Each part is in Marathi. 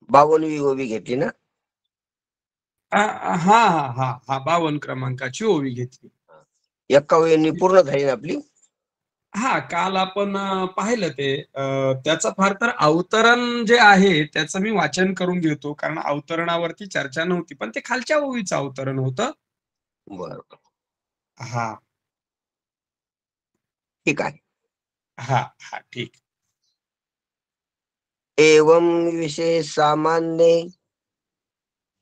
52वी ओवी घेतली ना? हा हा हा हा 52 क्रमांकाची ओवी घेतली. 51 पूर्ण झाली ना आपली? हा, काल आपण पाहिलं ते त्याचं फार तर अवतरण जे आहे त्याचं मी वाचन करून घेतो, कारण अवतरणावरती चर्चा नव्हती, पण ते खालच्या ओवीचं अवतरण होतं. बर, हा ठीक आहे. हा हा ठीक. एवं विशेष सामान्य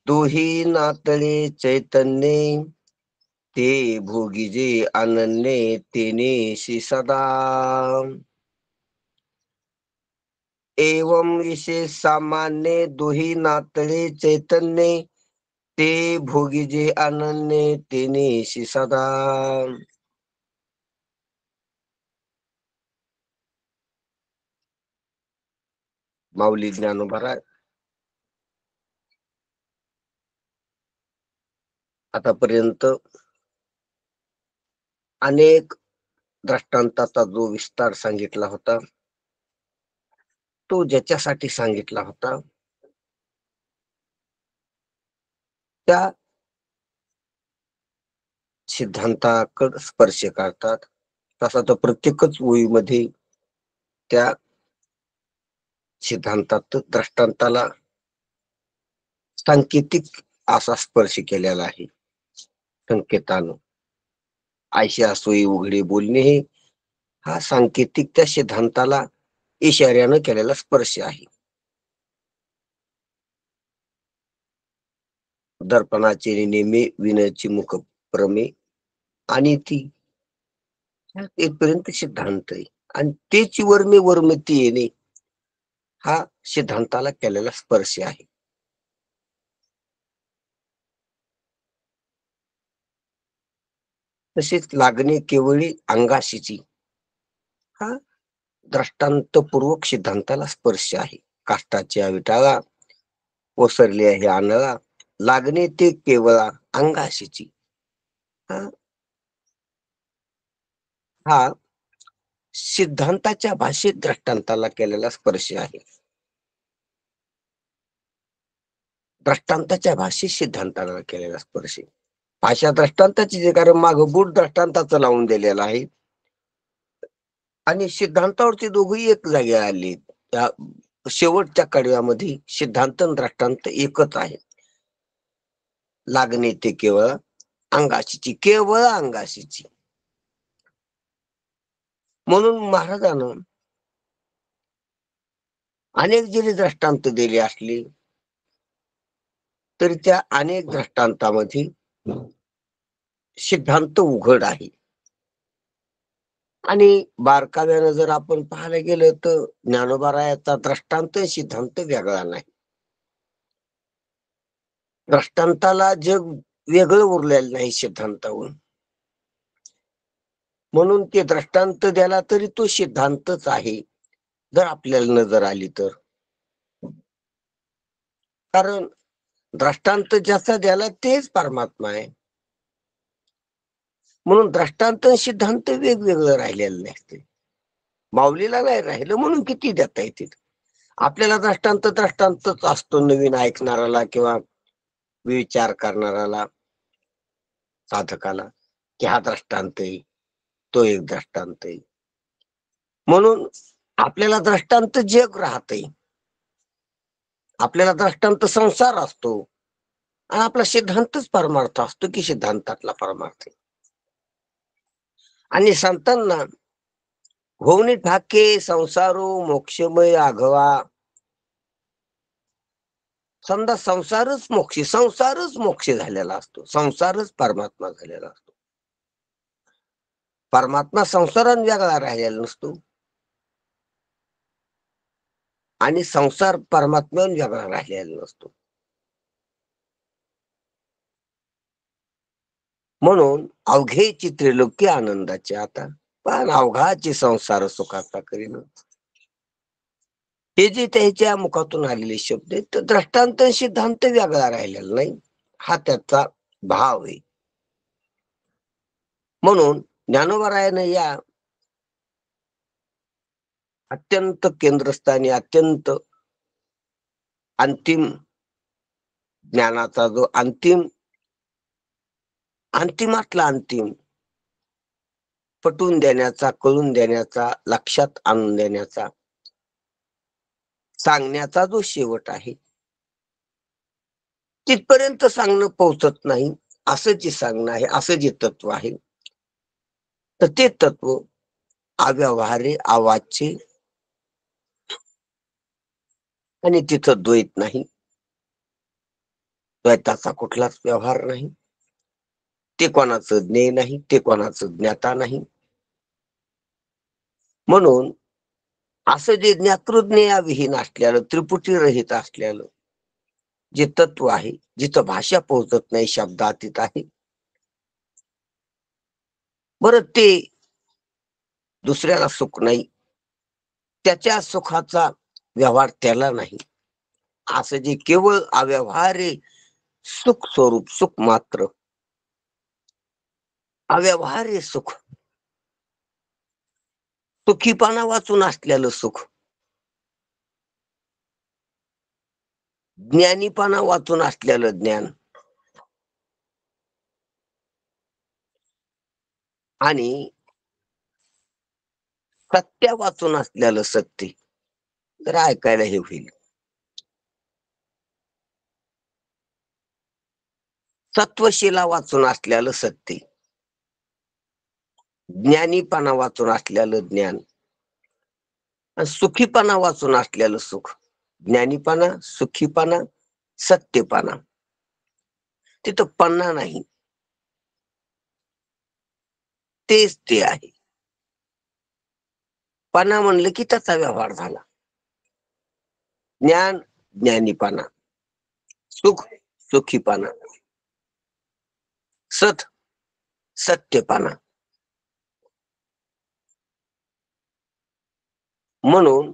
दोही नातळे चैतन्ये ते भोगीजे अनन्ये तेनेशी सदा. एवं विशेष सामान्य दोही नातळे चैतन्ये ते भोगीजे अनन्ये तेनेशी सदा. माऊली ज्ञानोबा आतापर्यंत अनेक दृष्टांताचा जो विस्तार सांगितला होता, तो ज्याच्यासाठी सांगितला होता त्या सिद्धांताकडे स्पर्श करतात. तसा तर प्रत्येकच ओळीमध्ये त्या सिद्धांतात दृष्टांताला सांकेतिक असा स्पर्श केलेला आहे. संकेतानं आयशा सोयी उघडे बोलणे हे हा सांकेतिक त्या सिद्धांताला इशाऱ्यानं केलेला स्पर्श आहे. दर्पणाचे नेमे विनयची मुख प्रमे आणि ती इथपर्यंत सिद्धांत आहे. आणि तेची वर्मे वर्मती येणे हा सिद्धांताला केलेला स्पर्श आहे. तसेच लागणे केवळी अंगाशीची हा दृष्टांतपूर्वक सिद्धांताला स्पर्श आहे. काष्टाच्या विटाळा ओसरले आहे आनळा लागणे ते केवळ अंगाशीची हा सिद्धांताच्या भाषेत दृष्टांताला केलेला स्पर्श आहे. दृष्टांताच्या भाषेत सिद्धांताला केलेला स्पर्श. भाषा दृष्टांताची जे कारण माग बूट दृष्टांताचं लावून दिलेला आहे आणि सिद्धांतावरती दोघही एक जागे आले. त्या शेवटच्या कडव्यामध्ये सिद्धांत आणि दृष्टांत एकच आहे. लागणे ते केवळ अंगाशीची, केवळ अंगाशीची. म्हणून महाराजानं अनेक जरी दृष्टांत दिले असले तरी त्या अनेक दृष्टांतामध्ये सिद्धांत उघड आहे. आणि बारकाव्यानं जर आपण पाहायला गेलं तर ज्ञानोबारायाचा दृष्टांत सिद्धांत वेगळा नाही. दृष्टांताला जग वेगळं उरलेलं नाही सिद्धांतावरून. म्हणून ते दृष्टांत द्याला तरी तो सिद्धांतच आहे जर आपल्याला नजर आली तर. कारण दृष्टांत ज्याचा द्याला तेच परमात्मा आहे. म्हणून दृष्टांत सिद्धांत वेगवेगळं राहिलेलं नसते. माऊलीला नाही राहिलं म्हणून किती देता येते. आपल्याला दृष्टांतच असतो नवीन ऐकणाराला किंवा विचार करणाराला, साधकाला, की हा दृष्टांत आहे, तो एक दृष्टांत आहे. म्हणून आपल्याला दृष्टांत जग राहते, आपल्याला दृष्टांत संसार असतो आणि आपला सिद्धांतच परमार्थ असतो की सिद्धांतातला परमार्थ. आणि संतांना होऊन ठाके संसारो मोक्षमय आघवा. समजा संसारच मोक्ष झालेला असतो, संसारच परमात्मा झालेला असतो. परमात्मा संसारान वेगळा राहिलेला नसतो आणि संसार परमात्म्यान वेगळा राहिलेला नसतो. म्हणून अवघेची त्रिलोकी आनंदाचे आता पण अवघाची संसार सुखाचा करीन. हे जे त्याच्या मुखातून आलेले शब्द आहेत, तर दृष्टांत सिद्धांत वेगळा राहिलेला नाही, हा त्याचा भाव आहे. म्हणून ज्ञानोबारायानं या अत्यंत केंद्रस्थानी, अत्यंत अंतिम ज्ञानाचा जो अंतिमातला अंतिम पटवून देण्याचा, कळून देण्याचा, लक्षात आणून देण्याचा, सांगण्याचा जो शेवट आहे, तिथपर्यंत सांगणं पोहोचत नाही. असं जे सांगणं आहे, असं जे तत्व आहे, तर ते तत्व अव्यवहार्य, अवाच्य, आणि तिथं द्वैत नाही, द्वैताचा कुठलाच व्यवहार नाही. ते कोणाचं ज्ञेय नाही, ते कोणाचं ज्ञाता नाही. म्हणून असं जे ज्ञातृज्ञेयाविहीन असलेलं, त्रिपुटी रहित असलेलं जे तत्व आहे, जिथं भाषा पोहोचत नाही, शब्दातीत आहे, बरं ते दुसऱ्याला सुख नाही, त्याच्या सुखाचा व्यवहार त्याला नाही. असं जे केवळ अव्यवहार्य सुख स्वरूप, सुख मात्र, अव्यवहार्य सुख, सुखीपणा वाचून असलेलं सुख, ज्ञानीपणा वाचून असलेलं ज्ञान, आणि सत्य वाचून असलेलं सत्य, तर ऐकायला हे होईल. सत्वशिला वाचून असलेलं सत्य, ज्ञानीपणा वाचून असलेलं ज्ञान, सुखीपणा वाचून असलेलं सुख, ज्ञानीपणा, सुखीपणा, सत्यपणा, तिथं पणा नाही, तेच ते आहे. पणा म्हणलं की त्याचा व्यवहार झाला. ज्ञान, ज्ञानीपणा, सुख, सुखीपणा, सत, सत्यपणा. म्हणून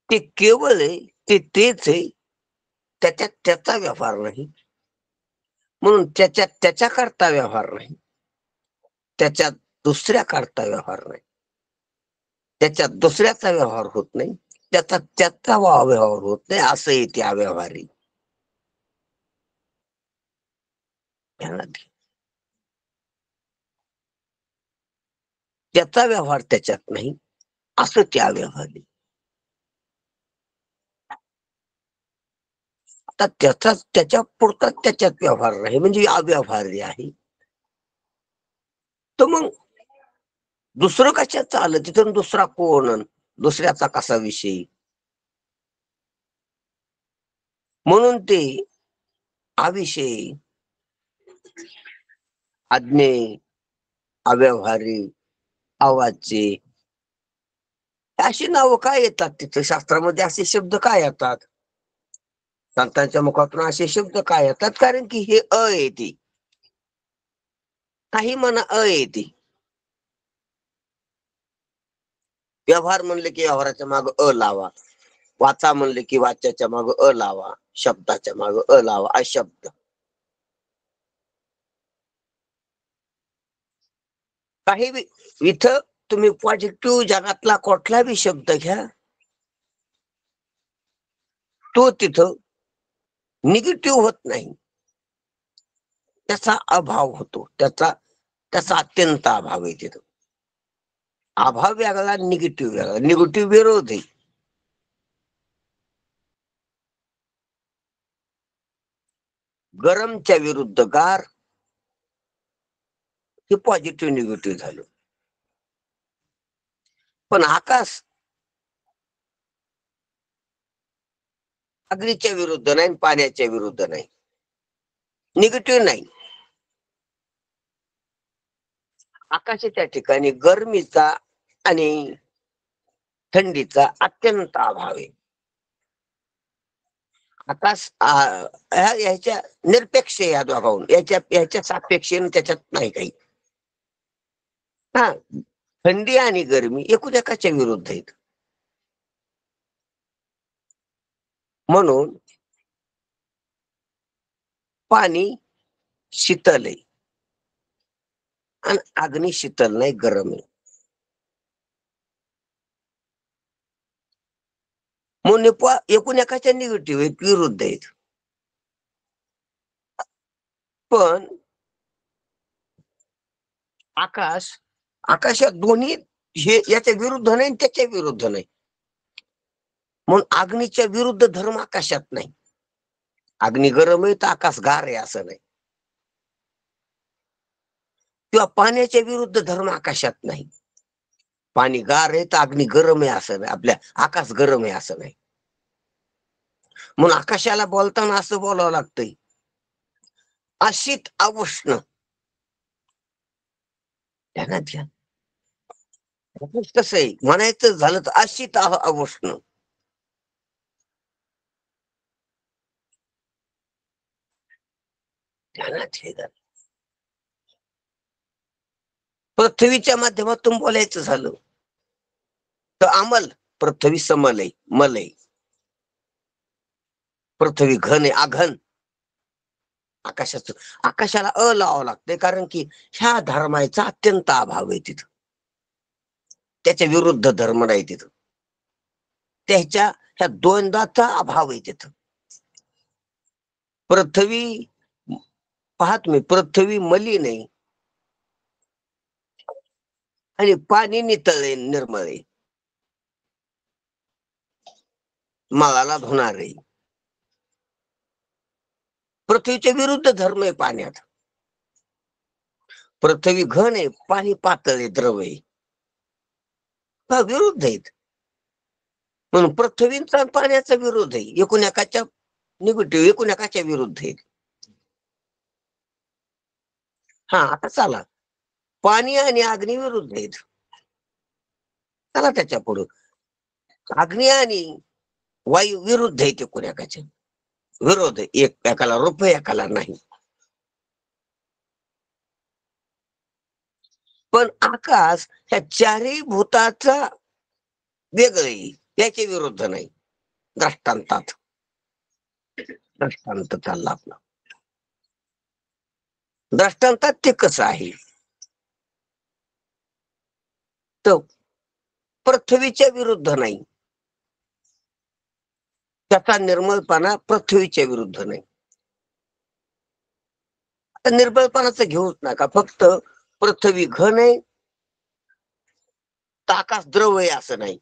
ते केवळ आहे, ते तेच आहे, त्याच्यात त्याचा व्यवहार नाही. म्हणून त्याच्यात त्याच्या करता व्यवहार नाही, त्याच्यात दुसऱ्या करता व्यवहार नाही, त्याच्यात दुसऱ्याचा व्यवहार होत नाही, त्याचा त्याचा व्यवहार होत नाही. असं येते अव्यवहारी. त्याचा व्यवहार त्याच्यात नाही, असं ते अव्यवहारी. आता त्याचा त्याच्या पुरता त्याच्यात व्यवहार नाही, म्हणजे अव्यवहार्य आहे. तर मग दुसरं कशात आलं तिथून? दुसरा कोण, दुसऱ्याचा कसा विषय? म्हणून ते अविषयी, अज्ञेय, अव्यवहारी, अवाच्य, अशी नावं काय येतात तिथं? शास्त्रामध्ये असे शब्द काय येतात? संतांच्या मुखातून असे शब्द काय येतात? कारण की हे येते, काही म्हणा येते. व्यवहार म्हणले की व्यवहाराच्या माग लावा, वाचा म्हणले की वाच्याच्या माग लावा, शब्दाच्या माग लावा, अशब्द. काही इथं तुम्ही पॉझिटिव्ह जगातला कुठला बी शब्द घ्या, तो तिथं निगेटिव्ह होत नाही, त्याचा अभाव होतो. त्याचा अत्यंत अभाव आहे तिथं. अभाव वेगळा, निगेटिव्ह वेगळा. निगेटिव्ह विरोध आहे. गरमच्या विरुद्ध गार, हे पॉझिटिव्ह निगेटिव्ह झालं. पण आकाश अग्नीच्या विरुद्ध नाही, पाण्याच्या विरुद्ध नाही, निगेटिव्ह नाही. आकाशाच्या ठिकाणी गरमीचा आणि थंडीचा अत्यंत अभाव आहे. आकाश ह्याच्या निरपेक्ष या दोघाहून, याच्या सापेक्ष त्याच्यात नाही काही. हा, थंडी आणि गरमी एकाच्या विरुद्ध आहेत. म्हणून पाणी शीतल आहे आणि अग्नी शीतल नाही, गरम आहे. म्हणून एकूण एकाच्या निगेटिव्ह आहेत, विरुद्ध आहेत. पण आकाशात दोन्ही हे याच्या विरुद्ध नाही आणि त्याच्या विरुद्ध नाही. म्हणून अग्नीच्या विरुद्ध धर्म आकाशात नाही. अग्नी गरम आहे तर आकाश गार आहे असं नाही. किंवा पाण्याच्या विरुद्ध धर्म आकाशात नाही. पाणी गार आहे तर अग्नी गरम आहे असं नाही, आपल्या आकाश गरम आहे असं नाही. म्हणून आकाशाला बोलताना असं बोलावं लागतंय, अशीत अवष्ण. ध्यानात घ्या, कसं आहे म्हणायचं झालं तर अशीत अवष्ण. ध्यानात घ्या. पृथ्वीच्या माध्यमातून बोलायचं झालं तर अमल. पृथ्वी समल आहे, मल आहे. पृथ्वी घन आहे, आघन. आकाशाला लावावं लागतंय, कारण की ह्या धर्माचा अत्यंत अभाव आहे तिथं. त्याच्या विरुद्ध धर्म नाही तिथं. त्याच्या ह्या द्वंद्वाचा अभाव आहे तिथं. पृथ्वी पाहत मी, पृथ्वी मलिन आहे आणि पाणी नितळे निर्मळ आहे. मळाला धुणार आहे. पृथ्वीच्या विरुद्ध धर्म आहे पाण्यात. पृथ्वी घन आहे, पाणी पातळ आहे, द्रव आहे. विरुद्ध आहेत. म्हणून पृथ्वीचा पाण्याचा विरोध आहे, एकूण एकाच्या निगेटिव्ह, एकूण एकाच्या विरुद्ध आहे. हा, आता चला, पाणी आणि अग्नी विरुद्ध आहेत. चला त्याच्या पुढे, अग्नी आणि वायू विरुद्ध आहेत, एकूण एकाच्या विरोध आहे. एक एकाला रूप आहे, एकाला नाही. पण आकाश ह्या चारही भूताचा वेगळे, त्याच्या विरुद्ध नाही. दृष्टांतात दृष्टांत चालला आपला. दृष्टांतात ते कसं आहे तर पृथ्वीच्या विरुद्ध नाही. त्याचा निर्मळपणा पृथ्वीच्या विरुद्ध नाही. आता निर्मळपणाचं घेऊच नका, फक्त पृथ्वी घन आहे तर आकाश द्रव आहे असं नाही.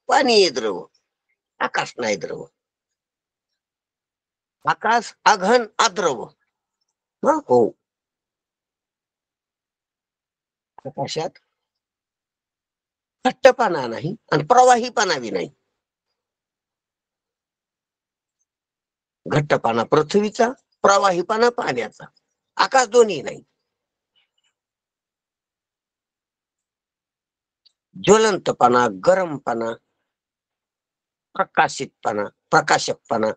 पाणी आहे द्रव, आकाश नाही द्रव. आकाश अघन अद्रव. हो, आकाशात घट्टपणा नाही आणि प्रवाहीपणा बी नाही. घट्टपणा पृथ्वीचा, प्रवाहीपणा पाण्याचा. आकाश दोन्ही नाही. ज्वलंतपणा, गरमपणा, प्रकाशितपणा, प्रकाशकपणा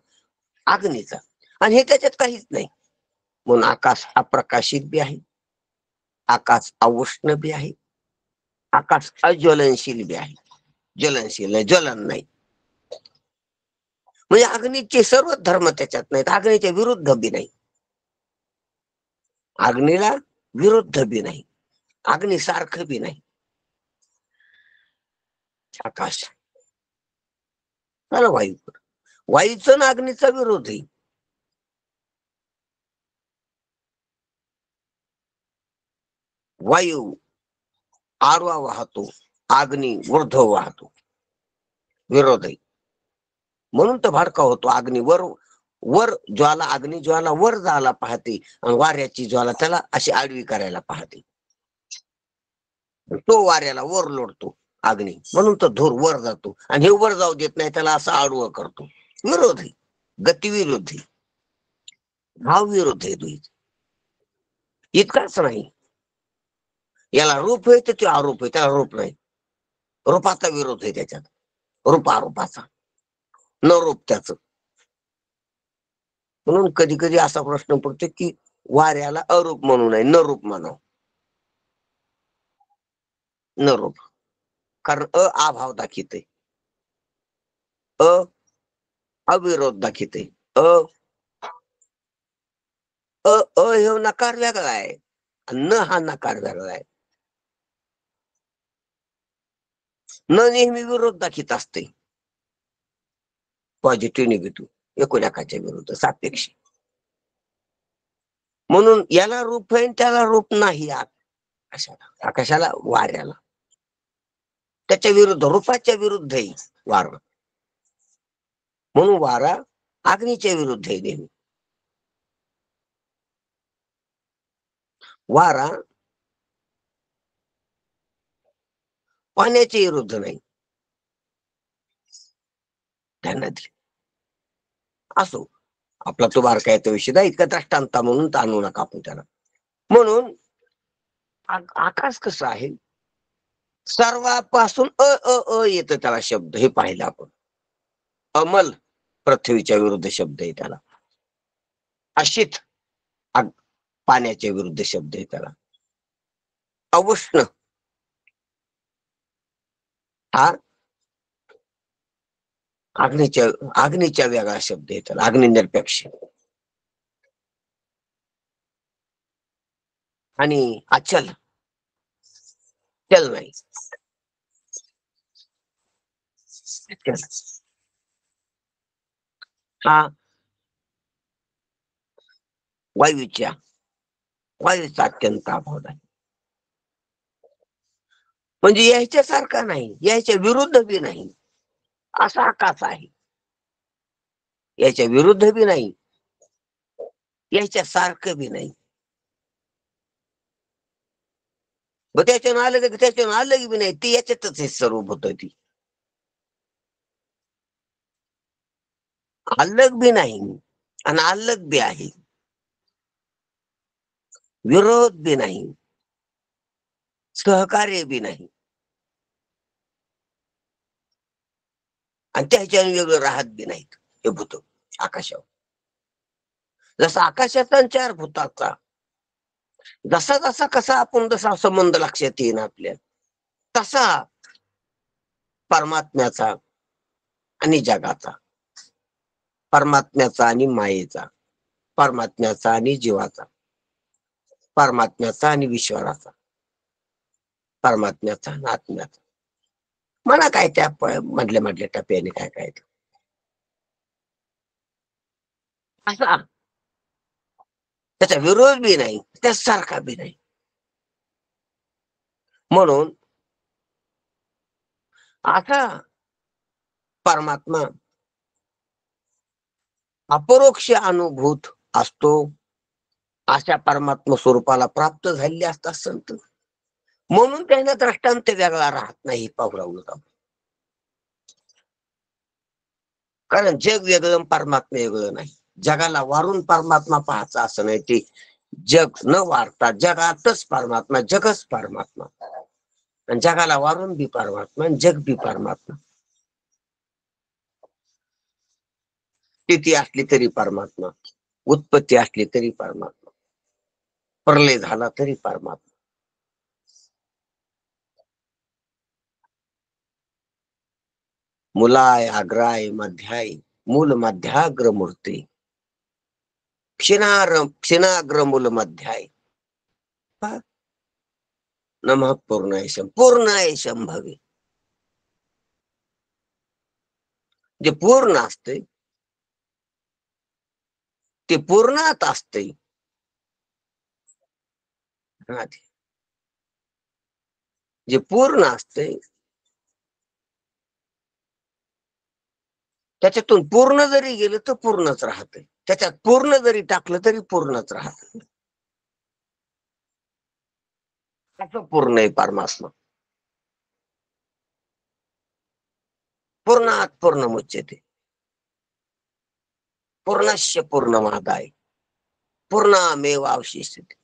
अग्नीचा, आणि हे त्याच्यात काहीच नाही. म्हणून आकाश अप्रकाशित बी आहे, आकाश अवष्ण बी आहे, आकाश अज्वलनशील बी आहे. ज्वलनशील नाही, ज्वलन नाही. म्हणजे अग्नीचे सर्व धर्म त्याच्यात नाहीत. अग्नीच्या विरुद्ध बी नाही, अग्नीला विरुद्ध बी नाही, अग्नी सारखं बी नाही. आकाश वायू, वायूचा ना अग्नीचा विरोध आहे. वायू आडवा वाहतो, अग्नी ऊर्ध्व वाहतो, विरोध आहे. म्हणून तर भडका होतो. अग्नी वर वर ज्वाला, अग्नी ज्वाला वर जायला पाहते आणि वाऱ्याची ज्वाला त्याला अशी आडवी करायला पाहते. तो वाऱ्याला वर लोटतो अग्नी, म्हणून तो धूर वर जातो आणि हे वर जाऊ देत नाही, त्याला असं आडवं करतो. विरोध आहे, गती विरोध आहे, भाव विरोध आहे. इतकाच नाही, याला रूप आहे तर तो आरोप आहे, त्याला रूप नाही. रूपाचा विरोध आहे त्याच्यात, रूपारोपाचा, न रूप त्याच. म्हणून कधी कधी असा प्रश्न पडतो की वाऱ्याला अरूप म्हणू नये, न रूप म्हणावं. न रूप, कारण अभाव दाखिते, अविरोध दाखिते. अ हे नकार वेगळा आहे, न हा नकार वेगळा आहे. न नेहमी विरोध दाखित असते. पॉझिटिव्ह निगेटिव्ह एकूण एकाच्या विरुद्ध सापेक्ष. म्हणून याला रूप आहे त्याला रूप नाही. आकाशाला वाऱ्याला त्याच्या विरुद्ध रूपाच्या विरुद्ध आहे वारा. म्हणून वारा अग्नीच्या विरुद्ध आहे नेहमी. वारा पाण्याच्या विरुद्ध नाही. त्यांना असो आपला तो बारकायचा विषय नाही, इतका दृष्टांत म्हणून आणू नका आपण त्याला. म्हणून आकाश कसं आहे, सर्वापासून अ अ अ येतं त्याला शब्द. हे पाहिलं आपण. अमल पृथ्वीच्या विरुद्ध शब्द आहे त्याला. अशित पाण्याच्या विरुद्ध शब्द आहे त्याला. अवुष्ण हा अग्नीच्या वेगळा शब्द आहे त्याला. अग्निनिरपेक्ष. आणि अचल चल नाही. हा वायूचा अत्यंत अभाव आहे. म्हणजे याच्यासारखा नाही, याच्या विरुद्ध बी नाही, असा आकाश आहे. याच्या विरुद्ध बी नाही, याच्या सारखं बी नाही. मग त्याच्यानं आलं बी नाही, ती याच्यातच हे सर्व होत. ती अलग बी नाही आणि अलग बी आहे. विरोध बी नाही, सहकार्य बी नाही, आणि त्याच्याने वेगळं राहत बी नाहीत हे भूत आकाशावर. जसा आकाशाचा आणि चार भूताचा जसा जसा कसा आपण जसा संबंध लक्षात येईन आपल्या, तसा परमात्म्याचा आणि जगाचा, परमात्म्याचा आणि मायेचा, परमात्म्याचा आणि जीवाचा, परमात्म्याचा आणि विश्वाचा, परमात्म्याचा आणि आत्म्याचा. म्हणा काय त्या मधल्या टप्प्याने काय काय असा. त्याचा विरोध बी नाही, त्यासारखा बी नाही. म्हणून आता परमात्मा अपरोक्ष अनुभूत असतो. अशा परमात्मा स्वरूपाला प्राप्त झालेले असतात संत. म्हणून त्यांना दृष्टांत वेगळा राहत नाही. पाहुरावलं कारण जग वेगळं परमात्मा वेगळं नाही. जगाला वारून परमात्मा पाहायचा असं नाही. ते जग न वारता जगातच परमात्मा, जगच परमात्मा, आणि जगाला वारून बी परमात्मा, जग बी परमात्मा. स्थिती असली तरी परमात्मा, उत्पत्ती असली तरी परमात्मा, प्रलय झाला तरी परमात्मा. मुलाय अग्राय मध्याय मूल मध्याग्र मूर्ती क्षीणाग्र मूल मध्याय नमः पूर्णाय शंभवी. जे पूर्ण असते ते पूर्णात असते. जे पूर्ण असते त्याच्यातून पूर्ण जरी गेलं तर पूर्णच राहते. त्याच्यात पूर्ण जरी टाकलं तरी पूर्णच राहत. असं पूर्ण आहे परमात्मा. पूर्णात पूर्ण मुच्यते, पूर्णस्य पूर्णमादाय पूर्णमेव अवशिष्यते.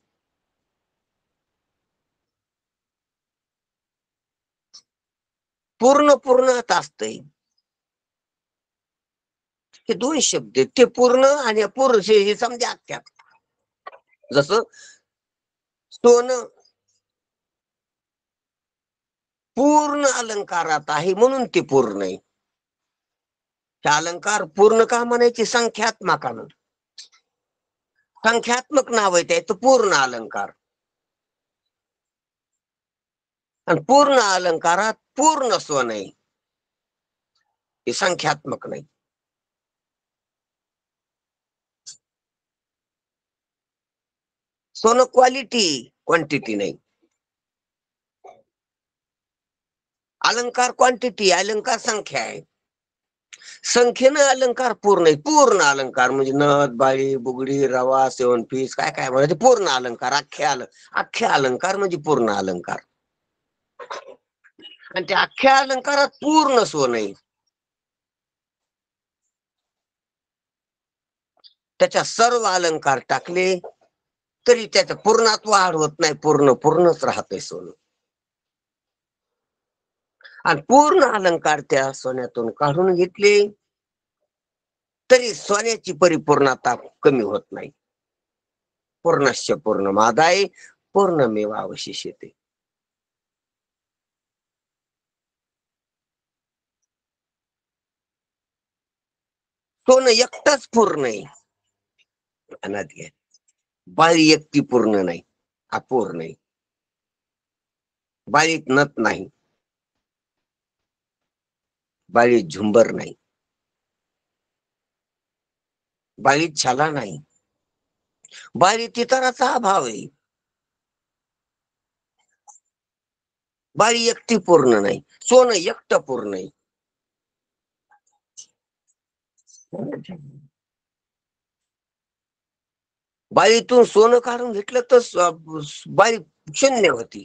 पूर्ण पूर्णात असते. हे दोन शब्द आहेत. ते पूर्ण आणि अपूर्ण हे समजा. जसं सोनं पूर्ण अलंकारात आहे म्हणून ते पूर्ण आहे. ते अलंकार पूर्ण का म्हणायचे? संख्यात्मकानं. संख्यात्मक नाव आहे त्याचं पूर्ण अलंकार. आणि पूर्ण अलंकारात पूर्ण स्व नाही, हे संख्यात्मक नाही. सोनं क्वालिटी, क्वांटिटी नाही. अलंकार क्वांटिटी, अलंकार संख्या आहे. संख्येनं अलंकार पूर्ण आहे. पूर्ण अलंकार म्हणजे नथ, बाळी, बुगडी, रवा, सेवन पीस, काय काय म्हणायचे पूर्ण अलंकार. अख्खे अलंकार म्हणजे पूर्ण अलंकार. आणि त्या अख्ख्या अलंकारात पूर्ण सोनं आहे. त्याच्या सर्व अलंकार टाकले तरी त्याचं पूर्णात वाढ होत नाही. पूर्णच राहतंय सोनं. आणि पूर्ण अलंकार त्या सोन्यातून काढून घेतले तरी सोन्याची परिपूर्णता कमी होत नाही. पूर्णस्य पूर्णमादाय पूर्णमेवावशिष्यते. सोनं एकटाच पूर्ण आहे. ध्यानात घ्या, बाळी एकटी पूर्ण नाही, अपूर्ण आहे. बाळीत नथ नाही, बाळीत झुंबर नाही, बाळीत छाला नाही, बाळीत इतराचा अभाव आहे. बाळी एकटी पूर्ण नाही, सोनं एकटं पूर्ण आहे. बाळीतून सोनं काढून घेतलं तर बाळी शून्य होती.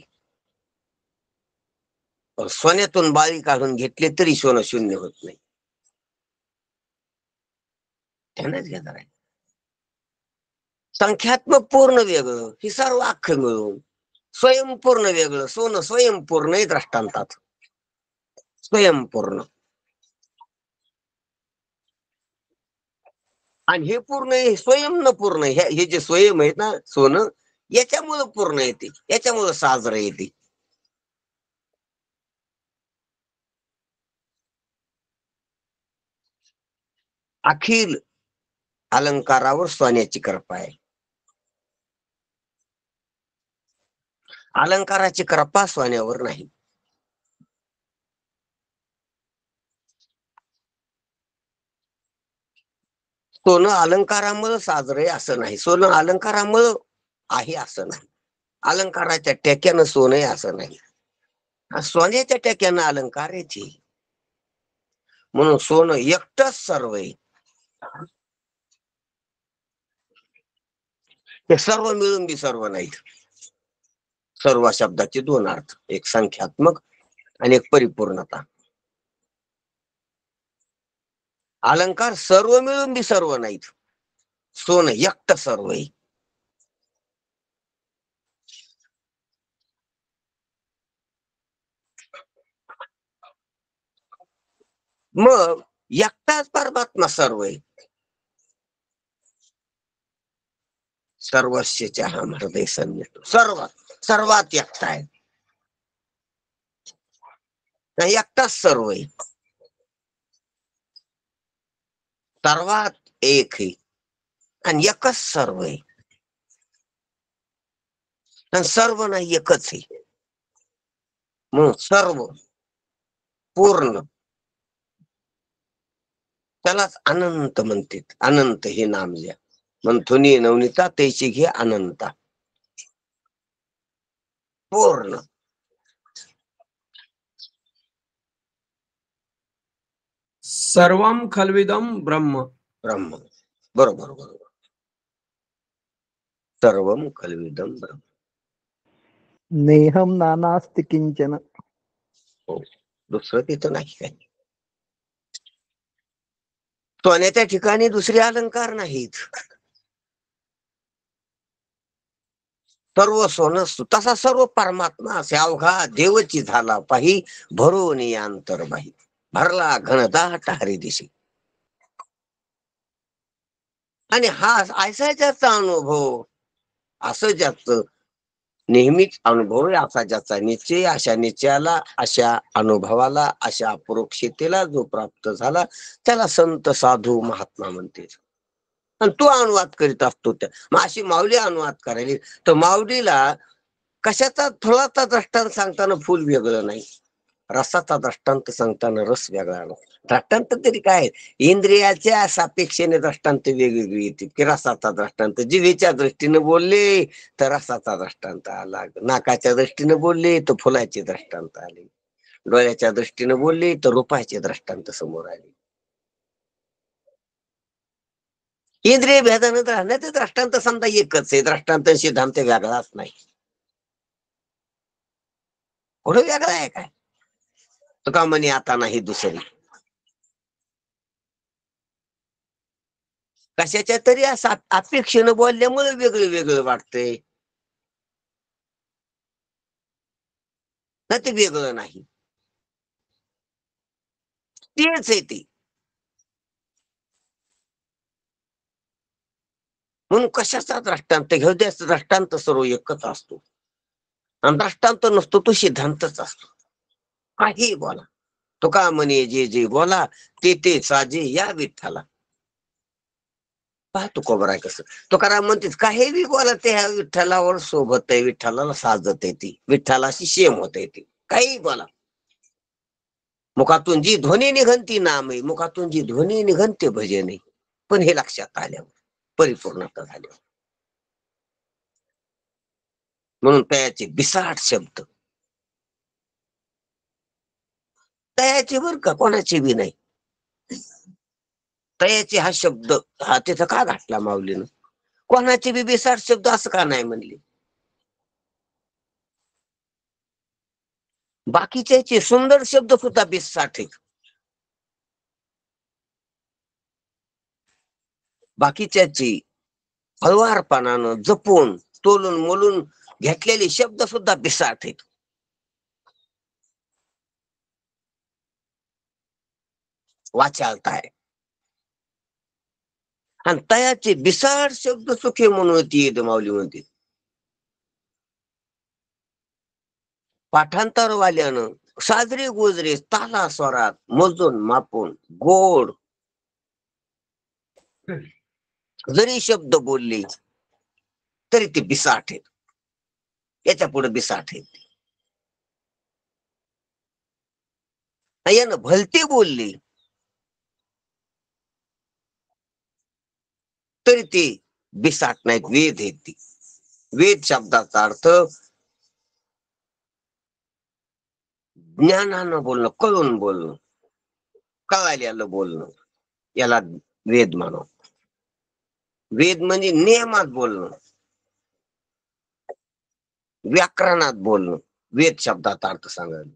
सोन्यातून बाळी काढून घेतले तरी सोनं शून्य होत नाही. ध्यानात घ्या जरा. संख्यात्मक पूर्ण वेगळं, ही सर्व अख्खं मिळून. स्वयंपूर्ण वेगळं, सोनं स्वयंपूर्ण आहे दृष्टांतात. स्वयंपूर्ण. आणि हे पूर्ण आहे, स्वयं न पूर्ण. हे जे स्वयं आहेत ना सोनं, याच्यामुळं पूर्ण येते, याच्यामुळं साजरं येते. अखिल अलंकारावर सोन्याची कृपा आहे. अलंकाराची कृपा सोन्यावर नाही. सोनं अलंकारामुळे साजरं आहे असं नाही, सोनं अलंकारामुळं आहे असं नाही, अलंकाराच्या टेक्यानं सोनं आहे असं नाही. सोन्याच्या टेक्यानं अलंकार यायचे. म्हणून सोनं एकटंच सर्व आहे. हे सर्व मिळून बी सर्व नाहीत. सर्व शब्दाचे दोन अर्थ, एक संख्यात्मक आणि एक परिपूर्णता. अलंकार सर्व मिळून बी सर्व नाहीत. सोनं एकटं सर्व आहे. मग एकटाच परमात्मा सर्व आहे. सर्वस्यच्या हा हृदय संन्यतो, सर्वात एकटा आहे. एकटाच सर्व आहे. सर्वात एक आहे आणि एकच सर्व आहे. आणि सर्व नाही, एकच आहे. म्हणून सर्व पूर्ण, त्यालाच अनंत म्हणतात. अनंत हे नाम घ्या. मंथुनी नवनीता त्याची घे अनंता. पूर्ण. सर्वम खल्विदम ब्रह्म. ब्रह्म. बरोबर बरोबर. सर्वम खल्विदम ब्रह्म. नेहम नानास्ति किंचन. हो, दुसरं तिथं नाही काही. सोन्याच्या ठिकाणी दुसरे अलंकार नाहीत. सर्व सोनं तसा सर्व परमात्मा असे अवघा देवची झाला पाही भरून अंतर बाही. भरला घनदाट हरी दिशी. आणि हा असा ज्याचा अनुभव, असं ज्याचं नेहमीच अनुभव आहे, असा ज्याचा निश्चय, अशा निश्चयाला, अशा अनुभवाला, अशा अपरोक्षतेला जो प्राप्त झाला त्याला संत साधू महात्मा म्हणते. आणि तो अनुवाद करीत असतो. त्या मग अशी माऊली अनुवाद करायली तर माऊलीला कशाचा फळाचा दृष्टांत सांगताना फुल वेगळं नाही, रसाचा दृष्टांत सांगताना रस वेगळा नाही. दृष्टांत तरी काय, इंद्रियाच्या सापेक्षेने दृष्टांत वेगवेगळी येते की रसाचा दृष्टांत, जिभेच्या दृष्टीने बोलले तर रसाचा दृष्टांत आला, नाकाच्या दृष्टीने बोलले तर फुलाचे दृष्टांत आले, डोळ्याच्या दृष्टीने बोलले तर रूपाचे दृष्टांत समोर आले. इंद्रिय भेदानं राहण्याचे दृष्टांत समजा एकच आहे, दृष्टांत सिद्धांत वेगळाच नाही. कुठं वेगळा आहे काय? तुका म्हणे आता नाही दुसरी. कशाच्या तरी असं अपेक्षेनं बोलल्यामुळे वेगळं वेगळं वाटतंय, ना ते वेगळं नाही, तेच आहे ते. म्हणून कशाचा दृष्टांत घेऊ द्यास, दृष्टांत सर्व एकच असतो आणि दृष्टांत नसतो तो सिद्धांतच असतो. काही बोला, तुका म्हणे जे जे बोला ते ते साजे या विठ्ठला. पाहतो कोबरा कसं तुकाराम म्हणतेच काही बी बोला ते ह्या विठ्ठलावर सोबत आहे, विठ्ठलाला साजत आहे, ती विठ्ठलाशी शेम होत आहे, ती काही बोला. मुखातून जी ध्वनी निघंती नाम आहे, मुखातून जी ध्वनी निघंते भजन आहे. पण हे लक्षात आल्यावर परिपूर्णता झाल्यावर, म्हणून तयाचे बिसाट शब्द, तयाचे बर का, कोणाचे बी नाही. तयाचे हा शब्द हा तिथं का घातला माऊलीनं, कोणाचे बी बिसाट शब्द असं का नाही म्हणले. बाकीच्याचे सुंदर शब्द सुद्धा बिसाट आहेत. बाकीच्याची हळवारपणानं जपून तोलून मोलून घेतलेले शब्द सुद्धा बिसाट आहेत. वाचाळताय आणि तयाचे बिसाट शब्द सुखे म्हणून ती माऊली म्हणते. पाठांतरवाल्यानं साजरे गोजरे ताला स्वरात मोजून मापून गोड जरी शब्द बोलले तरी ते बिसाट आहेत, याच्या पुढे बिसाट आहेत. यानं भलते बोलले तरी ते बिसाट नाहीत, वेद आहेत. ती वेद शब्दाचा अर्थ ज्ञानानं बोलणं, कळून बोलणं, कळाल्यानं बोलणं, याला वेद म्हणू. वेद म्हणजे नियमात बोलणं, व्याकरणात बोलणं. वेद शब्दाचा अर्थ सांगायला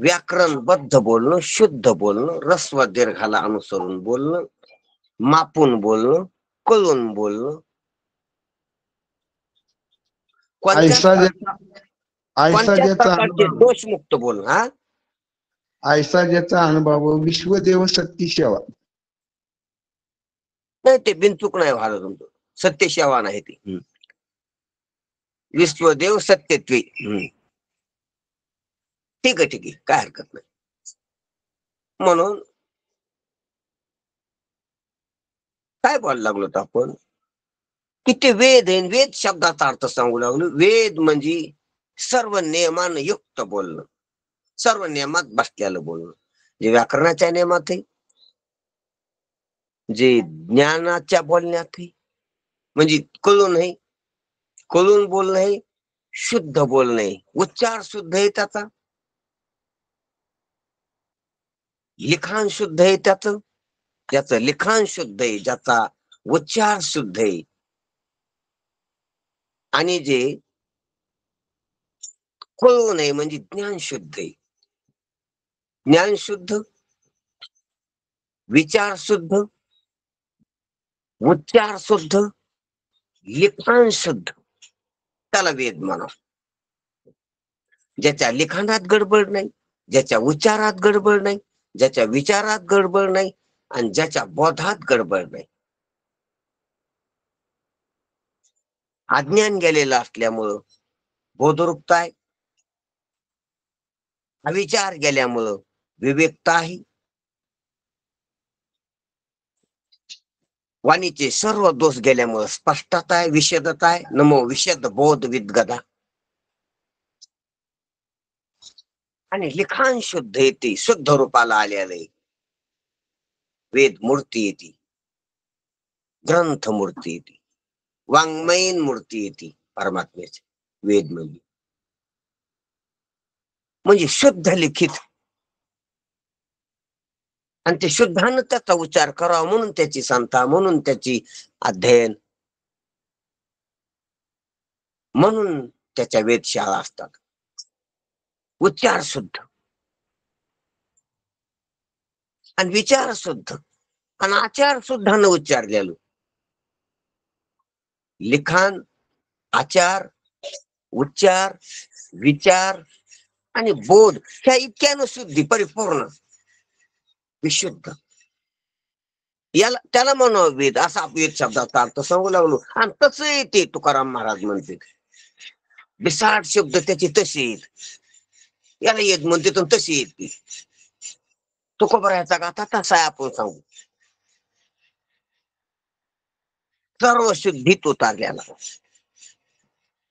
व्याकरणबद्ध बोलणं, शुद्ध बोलणं, रस्व दीर्घाला अनुसरून बोलणं, मापून बोलणं, कळून बोलणं, कोणत्याच ऐसा ज्याचा ऐसा कोणत्याच ज्याचा प्रकारचे अनुभव दोषमुक्त बोलणं. हा ऐसा ज्याचा अनुभव विश्वदेव सत्ती सेवा. नाही, ते बिनचूक नाही व्हायला तुमचं, सत्यसेवा नाही ती. विश्वदेव सत्यत्वे. ठीक आहे, ठीक आहे, काय हरकत नाही. म्हणून काय बोलायला लागलो तर आपण की ते वेद आहे, वेद शब्दाचा अर्थ सांगू लागलो. वेद म्हणजे सर्व नियमानं युक्त बोलणं, सर्व नियमात बसलेलं बोलणं, जे व्याकरणाच्या नियमात आहे, जे ज्ञानाच्या बोलण्यात आहे, म्हणजे कळून आहे, कळून बोलणं आहे, शुद्ध बोलणं आहे, उच्चार शुद्ध आहे त्याचा, लिखाण शुद्ध आहे त्याचं, ज्याचं लिखाण शुद्ध आहे, ज्याचा उच्चार शुद्ध आहे, आणि जे कळून आहे म्हणजे ज्ञान शुद्ध आहे. ज्ञान शुद्ध, विचार शुद्ध, उच्चार शुद्ध, लिखाण शुद्ध, त्याला वेद म्हणा. ज्याच्या लिखाणात गडबड नाही, ज्याच्या उच्चारात गडबड नाही, ज्याच्या विचारात गडबड नाही, आणि ज्याच्या बोधात गडबड नाही. अज्ञान गेलेलं असल्यामुळं बोधरूपता आहे, अविचार गेल्यामुळं विवेकता आहे, वाणीचे सर्व दोष गेल्यामुळं स्पष्टता आहे, विशदता आहे. नमो विशद बोध विद्गदा. आणि लिखाण शुद्ध येते, शुद्ध रूपाला आलेलं आहे. वेद मूर्ती येते, ग्रंथ मूर्ती येते, वाङ्मयीन मूर्ती येते परमात्म्याची. वेद म्हणजे शुद्ध लिखित, आणि ते शुद्धानं त्याचा उच्चार करावा म्हणून त्याची संथा, म्हणून त्याची अध्ययन, म्हणून त्याच्या वेधशाळा असतात. उच्चार शुद्ध आणि विचार शुद्ध आणि आचार सुद्धा न उच्चारलेलो. लिखाण, आचार, उच्चार, विचार आणि बोध ह्या इतक्यानं शुद्धी परिपूर्ण विशुद्ध, याला त्याला म्हणावं वेद. असा वेद शब्दाचा अर्थ सांगू लागलो. आणि तसं येते तुकाराम महाराज म्हणते, बिसाट शब्द त्याची तशी येत, याला येत म्हणते तर तशी येते. तुकोबरायचा गाथा तसा आहे, आपण सांगू. सर्व शुद्धीत उतारलेला.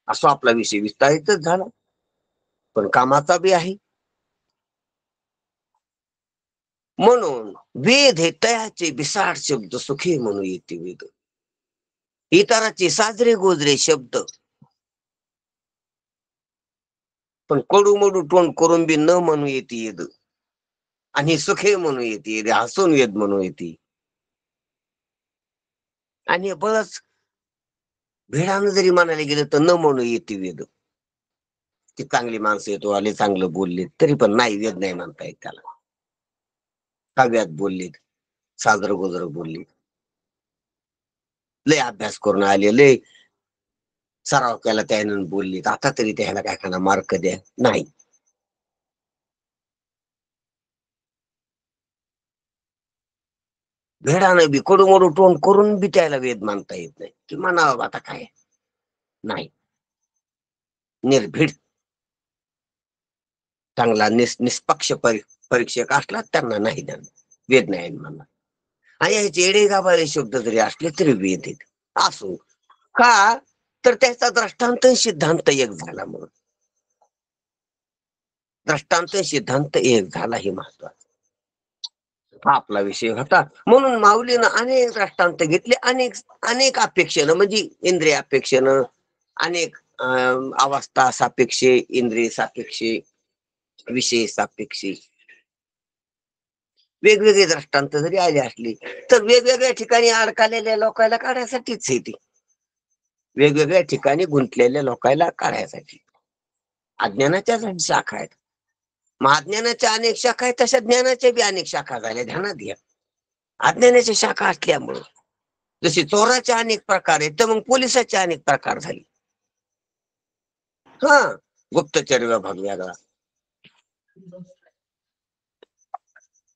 असो आपला विषय विस्तारितच झाला, पण कामाचा बी आहे. म्हणून वेद हे तयाचे बिसाट शब्द सुखी म्हणून येते वेद. इतराचे साजरे गोजरे शब्द पण कडू मडू तोंड करून बी न म्हणू येते वेद, आणि सुखे म्हणू येते, हसून वेद म्हणू येते. आणि बळच भेडानं जरी म्हणायला गेलं तर न म्हणू येते वेद. ती चांगली माणसं येतो आले, चांगलं बोलले, तरी पण नाही, वेद नाही म्हणता येत त्याला. काव्यात बोललेत, साजर गोजर बोलले, लय अभ्यास करून आले, लय सराव केला त्यानं बोलले, आता तरी त्याला काय खाना मार्क द्या, नाही. भेडानं बी कडूमडू तोंड करून बी त्याला वेद मानता येत नाही, की म्हणावं आता काय नाही. निर्भीड चांगला निष्पक्ष परीक्षक असला त्यांना नाही देणार, वेद नाही म्हणणार. आणि याचे एडे गाभारे शब्द जरी असले तरी वेद आहेत. असो का, तर त्याचा दृष्टांत सिद्धांत एक झाला. म्हणून दृष्टांत सिद्धांत एक झाला, हे महत्वाचं. हा आपला विषय होता. म्हणून माऊलीनं अनेक दृष्टांत घेतले, अनेक अपेक्षेनं, म्हणजे इंद्रिय अपेक्षेनं, अनेक अवस्था सापेक्षे, इंद्रिय सापेक्षे, विषय सापेक्षे वेगवेगळे दृष्टांत जरी आले असले तर वेगवेगळ्या ठिकाणी अडकलेल्या लोकांना काढायसाठीच येते. वेगवेगळ्या ठिकाणी गुंतलेल्या लोकांना काढायसाठी. अज्ञानाच्या शाखा आहेत, मग अज्ञानाच्या अनेक शाखा आहेत, तशा ज्ञानाच्या बी अनेक शाखा झाल्या. ध्यानात घ्या, अज्ञानाच्या शाखा असल्यामुळं जशी चोराचे अनेक प्रकार आहेत, तर मग पोलिसाचे अनेक प्रकार झाले. हा, गुप्तचर विभाग वेगळा,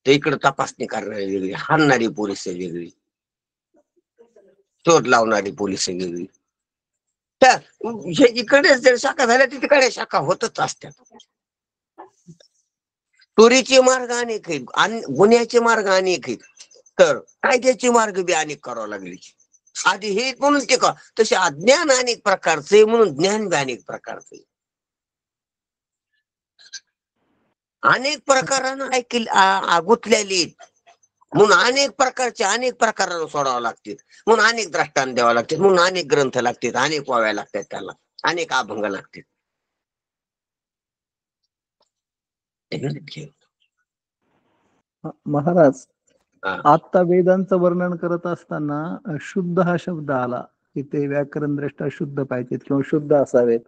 ते इकडे तपासणी करणारी वेगळी, हाणणारी पोलिस वेगळी, शोध लावणारी पोलिस वेगळी. त्या इकडे जर शाखा झाल्या तिकडे शाखा होतच असतात. चोरीचे मार्ग अनेक आहेत, गुन्ह्याचे मार्ग अनेक आहेत, तर कायद्याचे मार्ग बी अनेक करावं लागले. आधी हे म्हणून ते का, तसे अज्ञान अनेक प्रकारचे म्हणून ज्ञान बी अनेक प्रकारचे. अनेक प्रकारानं गुंतलेली म्हणून अनेक प्रकारचे अनेक प्रकारानं सोडावं लागतात, म्हणून अनेक दृष्टांत द्यावं लागतात, म्हणून अनेक ग्रंथ लागतात, अनेक वाव्या लागतात, त्याला अनेक अभंग लागतात. महाराज, हा. आता वेदांचं वर्णन करत असताना शुद्ध हा शब्द आला की ते व्याकरणदृष्ट्या शुद्ध पाहिजेत किंवा शुद्ध असावेत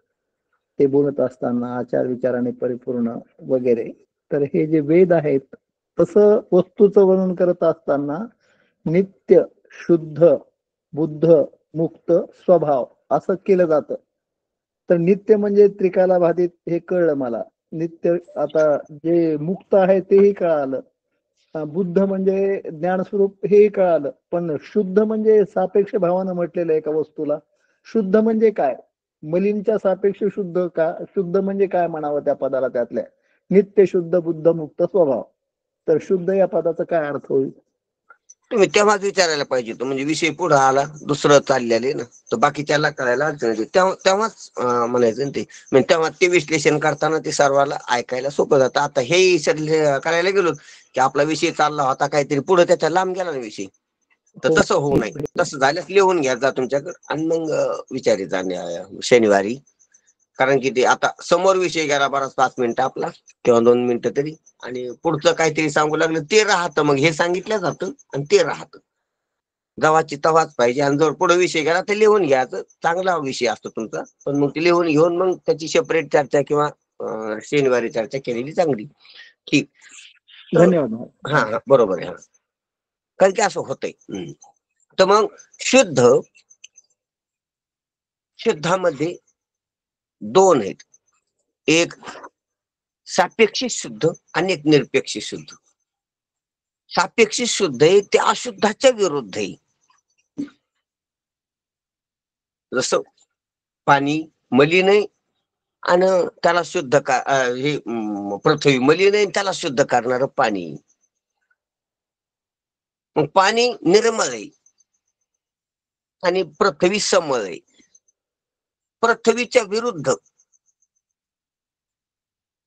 ते बोलत असताना, आचार विचाराने परिपूर्ण वगैरे. तर हे जे वेद आहेत, तसं वस्तूचं वर्णन करत असताना नित्य, शुद्ध, बुद्ध, मुक्त स्वभाव असं केलं जातं. तर नित्य म्हणजे त्रिकाला बाधित हे कळलं मला. नित्य, आता जे मुक्त आहे तेही कळालं, बुद्ध म्हणजे ज्ञानस्वरूप हेही कळालं, पण शुद्ध म्हणजे सापेक्ष भावानं म्हटलेलं आहे एका वस्तूला. शुद्ध म्हणजे काय, मलिनच्या सापेक्ष शुद्ध का, शुद्ध म्हणजे काय म्हणावं त्या पदाला, त्यातल्या नित्य, शुद्ध, बुद्ध, मुक्त स्वभाव. तर शुद्ध या पदाचा काय अर्थ होईल? तुम्ही तेव्हाच विचारायला पाहिजे होतं, म्हणजे विषय पुढे आला दुसरं चाललेले ना, तर बाकीच्याला कळायला अडचण येते. तेव्हाच म्हणायचं ना ते, म्हणजे तेव्हा ते विश्लेषण करताना ते सर्वांना ऐकायला सोपं जातं. आता हे करायला गेलो की आपला विषय चालला होता काहीतरी, पुढे त्याच्या लांब गेला ना विषय. तर तसं होऊ नये. तसं झाल्यास लिहून घ्या जा तुमच्याकडे आणि मग विचारित जा शनिवारी. कारण की ते आता समोर विषय गेला बराच 5 मिनिटं आपला किंवा 2 मिनिटं तरी, आणि पुढचं काहीतरी सांगू लागलं ते राहतं, मग हे सांगितलं जातं आणि ते राहतं. गव्हाची तवाच पाहिजे. आणि जर पुढे विषय गेला तर लिहून घ्यायचं, चांगला विषय असतो तुमचा, पण मग ते लिहून घेऊन मग त्याची सेपरेट चर्चा किंवा शनिवारी चर्चा केलेली चांगली. ठीक. धन्यवाद. हा हा, बरोबर आहे. कारण की असं होतंय. तर मग शुद्धामध्ये 2 आहेत. एक सापेक्षिक शुद्ध आणि एक निरपेक्ष शुद्ध. सापेक्षिक शुद्ध आहे ते अशुद्धाच्या विरुद्ध आहे. जसं पाणी मलिन आहे आणि त्याला शुद्ध हे पृथ्वी मलिन आहे, त्याला शुद्ध करणार पाणी. मग पाणी निर्मळ आहे आणि पृथ्वी समळ आहे. पृथ्वीच्या विरुद्ध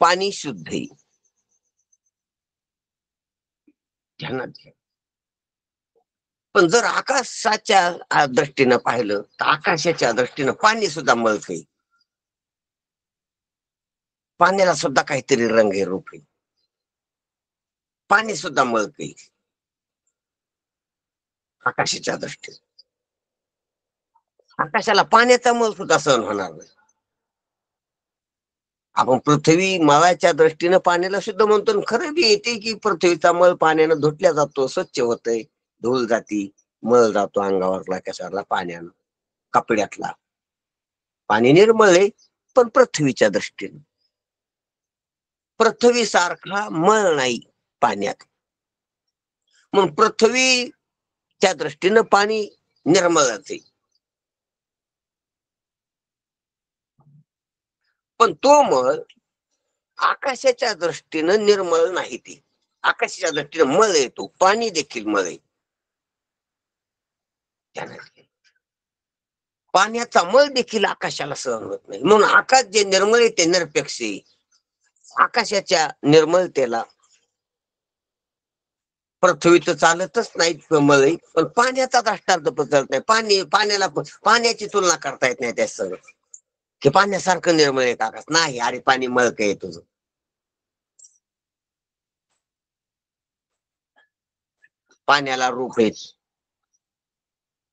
पाणी शुद्ध आहे. ध्यानात घ्या. पण जर आकाशाच्या दृष्टीनं पाहिलं तर आकाशाच्या दृष्टीनं पाणी सुद्धा मळक आहे. पाण्याला सुद्धा काहीतरी रंग आहे, रूप आहे. पाणी सुद्धा मळक आहे आकाशाच्या दृष्टीने. आकाशाला पाण्याचा मळ सुद्धा सहन होणार नाही. आपण पृथ्वी मळाच्या दृष्टीनं पाण्याला शुद्ध म्हणतो, खरं बी येते की पृथ्वीचा मळ पाण्यानं धुतल्या जातो, स्वच्छ होतय, धूळ जाती, मळ जातो अंगावरला कशावरला पाण्यानं, कपड्यातला. पाणी निर्मळ आहे पण पृथ्वीच्या दृष्टीने. पृथ्वी सारखा मळ नाही पाण्यात, म्हणून पृथ्वीच्या दृष्टीनं पाणी निर्मळच आहे. पण तो मळ आकाशाच्या दृष्टीनं निर्मळ नाही. ती आकाशाच्या दृष्टीनं मळ येतो, पाणी देखील मळ आहे. पाण्याचा मळ देखील आकाशाला सहन होत नाही, म्हणून आकाश जे निर्मळ आहे ते निरपेक्ष आहे. आकाशाच्या निर्मळतेला पृथ्वी तर चालतच नाही मळ आहे, पण पाण्याचा दृष्टांत पसरत नाही. पाण्याची तुलना करता येत नाही त्या सगळं की पाण्यासारखं निर्मळ आहे आकाश नाही. अरे पाणी मळक आहे तुझं. पाण्याला रूप आहे,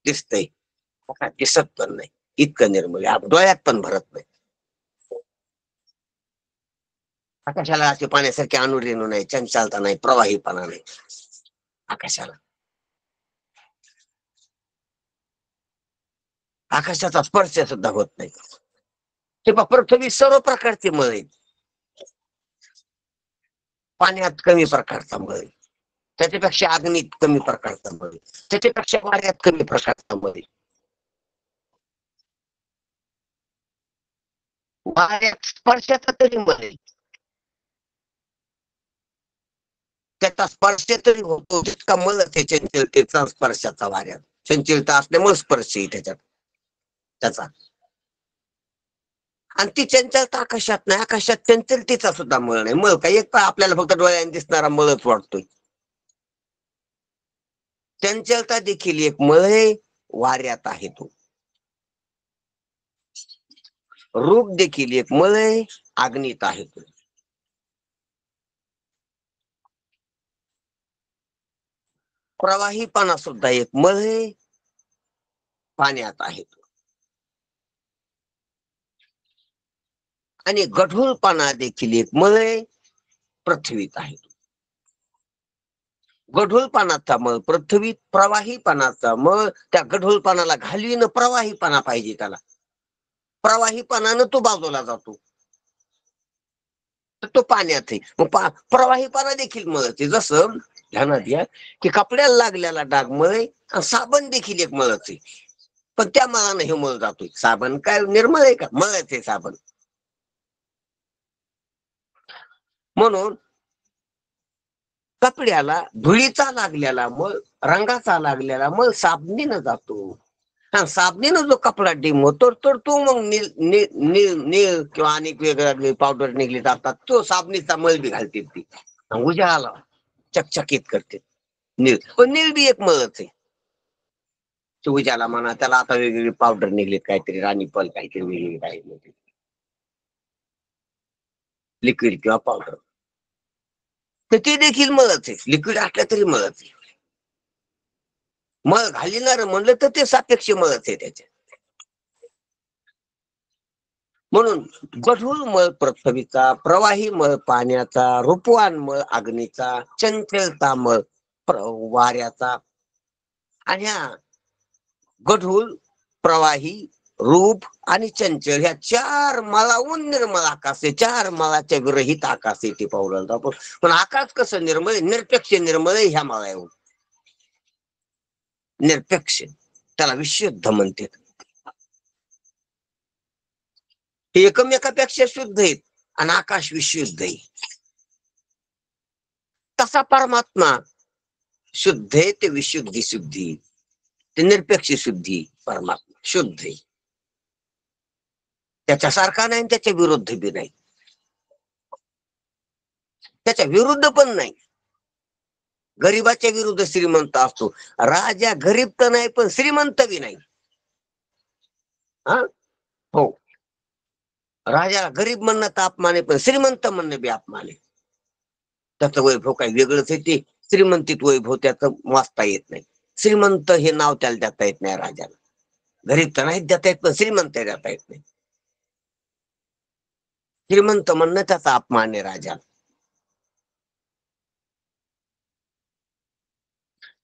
दिसतंय, दिसत पण नाही, इतकं निर्मळ आहे, डोळ्यात पण भरत नाही. आकाशाला असे पाण्यासारखे अनुरेणू नाही, चंचलता नाही, प्रवाहीपणा नाही आकाशाला. आकाशाचा स्पर्श सुद्धा होत नाही. ते पृथ्वी सर्व प्रकारचे मळ आहेत. पाण्यात कमी प्रकारचा मळ आहे, त्याच्यापेक्षा अग्नीत कमी प्रकारचा मळ आहे, त्याच्यापेक्षा वाऱ्यात कमी प्रकारचा मळ आहे. वाऱ्यात स्पर्शाचा तरी मळ आहे, त्याचा स्पर्श तरी होतो तितका मळच आहे चंचलतेचा स्पर्शाचा. वाऱ्यात चंचलता असल्यामुळे स्पर्श आहे त्याच्यात त्याचा. आणि ती चंचलता आकाशात नाही, आकाशात चंचलतेचा सुद्धा मळ नाही. मळ काय एक आपल्याला फक्त डोळ्याने दिसणारा मळच वाटतोय. चंचलता देखील एक मळ आहे, वाऱ्यात आहे तो. रूप देखील एक मळ आहे, अग्नीत आहे तो. प्रवाहीपणा सुद्धा एक मळ आहे, पाण्यात आहे तो. आणि गढूळपणा देखील एक मळ आहे, पृथ्वीत आहे तो. गढूळपणाचा मळ पृथ्वीत, प्रवाहीपणाचा मळ त्या गढूळपणाला घालवीन प्रवाहीपणा पाहिजे त्याला. प्रवाहीपणानं तो बाजूला जातो, तर तो पाण्यात आहे. मग प्रवाहीपणा देखील मळच आहे. जसं ध्यानात घ्या की कपड्याला लागलेला डाग मळ आहे आणि साबण देखील एक मळच आहे, पण त्या मळानं हे मळ जातोय. साबण काय निर्मळ आहे का? मळच आहे साबण. म्हणून कपड्याला धुळीचा लागलेला मळ रंगाचा लागलेला मग साबणीनं जातो. हा, साबणीनं जो कपडा डिम होतो तर तो मग नील नील नील नील किंवा अनेक वेगवेगळे पावडर निघले जातात, तो साबणीचा मळ बी घालते ती उजाला चकचकीत करते. नील पण नील बी एक मळच आहे. तो उजाला म्हणा, त्याला आता वेगवेगळी पावडर निघलीत, काहीतरी राणी पल काहीतरी वेगवेगळी काही लिक्विड किंवा पावडर, तर ते देखील मळच आहे. लिक्विड असल्या तरी मळच आहे. मळ घालिणार म्हणलं तर ते सापेक्ष मळच आहे त्याच्या. म्हणून गढूळ मळ पृथ्वीचा, प्रवाही मळ पाण्याचा, रूपवान मळ अग्नीचा, चंचलता मळ वाऱ्याचा, आणि ह्या गढूळ, प्रवाही, रूप आणि चंचल ह्या चार मळाहून निर्मळ आकाश आहे. चार मळाच्या विरहित आकाश आहे ते पावलं जातो. पण आकाश कसं निर्मळ आहे? निरपेक्ष निर्मळ आहे ह्या मळाहून. निरपेक्ष, त्याला विशुद्ध म्हणतात. हे एकमेकापेक्षा शुद्ध आहेत आणि आकाश विशुद्ध आहे. तसा परमात्मा शुद्ध आहे, ते विशुद्धी शुद्धी, ते निरपेक्ष शुद्धी. परमात्मा शुद्ध आहे, त्याच्यासारखा नाही, त्याच्या विरुद्ध बी नाही, त्याच्या विरुद्ध पण नाही. गरीबाच्या विरुद्ध श्रीमंत असतो. राजा गरीब तर नाही पण श्रीमंत बी नाही. हा, हो, राजाला गरीब म्हणणं तर अपमान आहे, पण श्रीमंत म्हणणं बी अपमान आहे. त्याचं वैभव काही वेगळंच आहे. ते श्रीमंतीत वैभव त्याचं वाचता येत नाही. श्रीमंत हे नाव त्याला देता येत नाही राजाला. गरीब तर नाही देता येत, पण श्रीमंत देता येत नाही. श्रीमंत म्हणणं त्याचा अपमान आहे राजाला.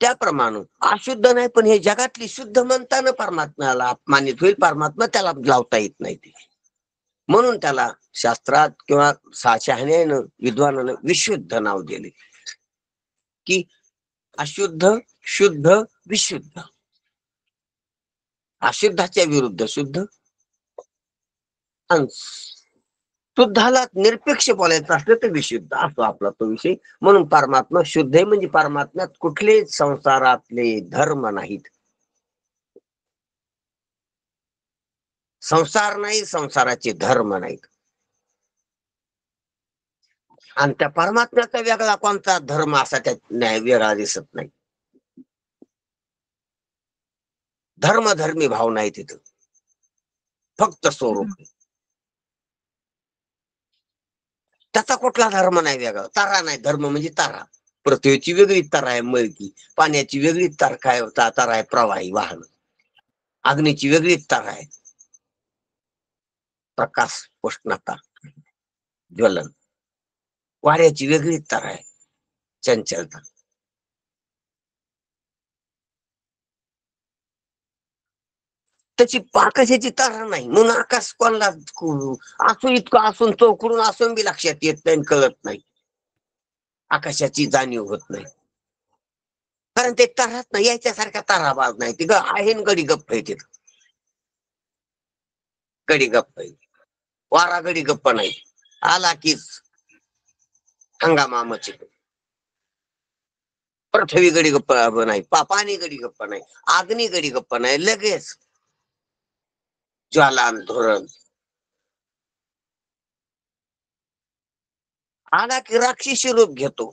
त्याप्रमाणे अशुद्ध नाही, पण हे जगातली शुद्ध म्हणताना परमात्म्याला अपमानित होईल. परमात्मा त्याला लावता येत नाही ते. म्हणून त्याला शास्त्रात किंवा शहाण्यानं विद्वानानं विशुद्ध नाव दिले, की अशुद्ध, शुद्ध, विशुद्ध. अशुद्धाच्या विरुद्ध शुद्ध, आणि शुद्धाला निरपेक्ष बोलायचं असलं तर विशुद्ध असतो आपला तो विषय. म्हणून परमात्मा शुद्ध आहे. म्हणजे परमात्म्यात कुठलेच संसारातले धर्म नाहीत. संसार नाही, संसाराचे धर्म नाहीत. आणि त्या परमात्म्याचा वेगळा कोणता धर्म असा त्यात वेगळा दिसत नाही. धर्मी भाव नाही तिथं, फक्त स्वरूप. त्याचा कुठला धर्म नाही वेगळा. तारा नाही, धर्म म्हणजे तारा. पृथ्वीची वेगळी तारा आहे मळकी, पाण्याची वेगळी तारा आहे प्रवाही वाहन, अग्नीची वेगळीच तारा आहे प्रकाश उष्णता ज्वलन, वाऱ्याची वेगळीच तारा आहे चंचलता. त्याची आकाशाची तारा नाही. म्हणून आकाश कोणला असून इतकं असून चौकडून असून बी लक्षात येत नाही, कळत नाही, आकाशाची जाणीव होत नाही. कारण ते ताराच नाही, याच्यासारखा ताराबाज नाही. ती आहे गडी गप्प आहे. तिथं गडी गप्प आहे. वारा गडी गप्प नाही, आला की हंगामाची. पृथ्वी गडी गप्प नाही, पाणी गडी गप्प नाही, अग्नी गडी गप्प नाही. लगेच ज्वाला धोरण आला की राक्षसी रूप घेतो.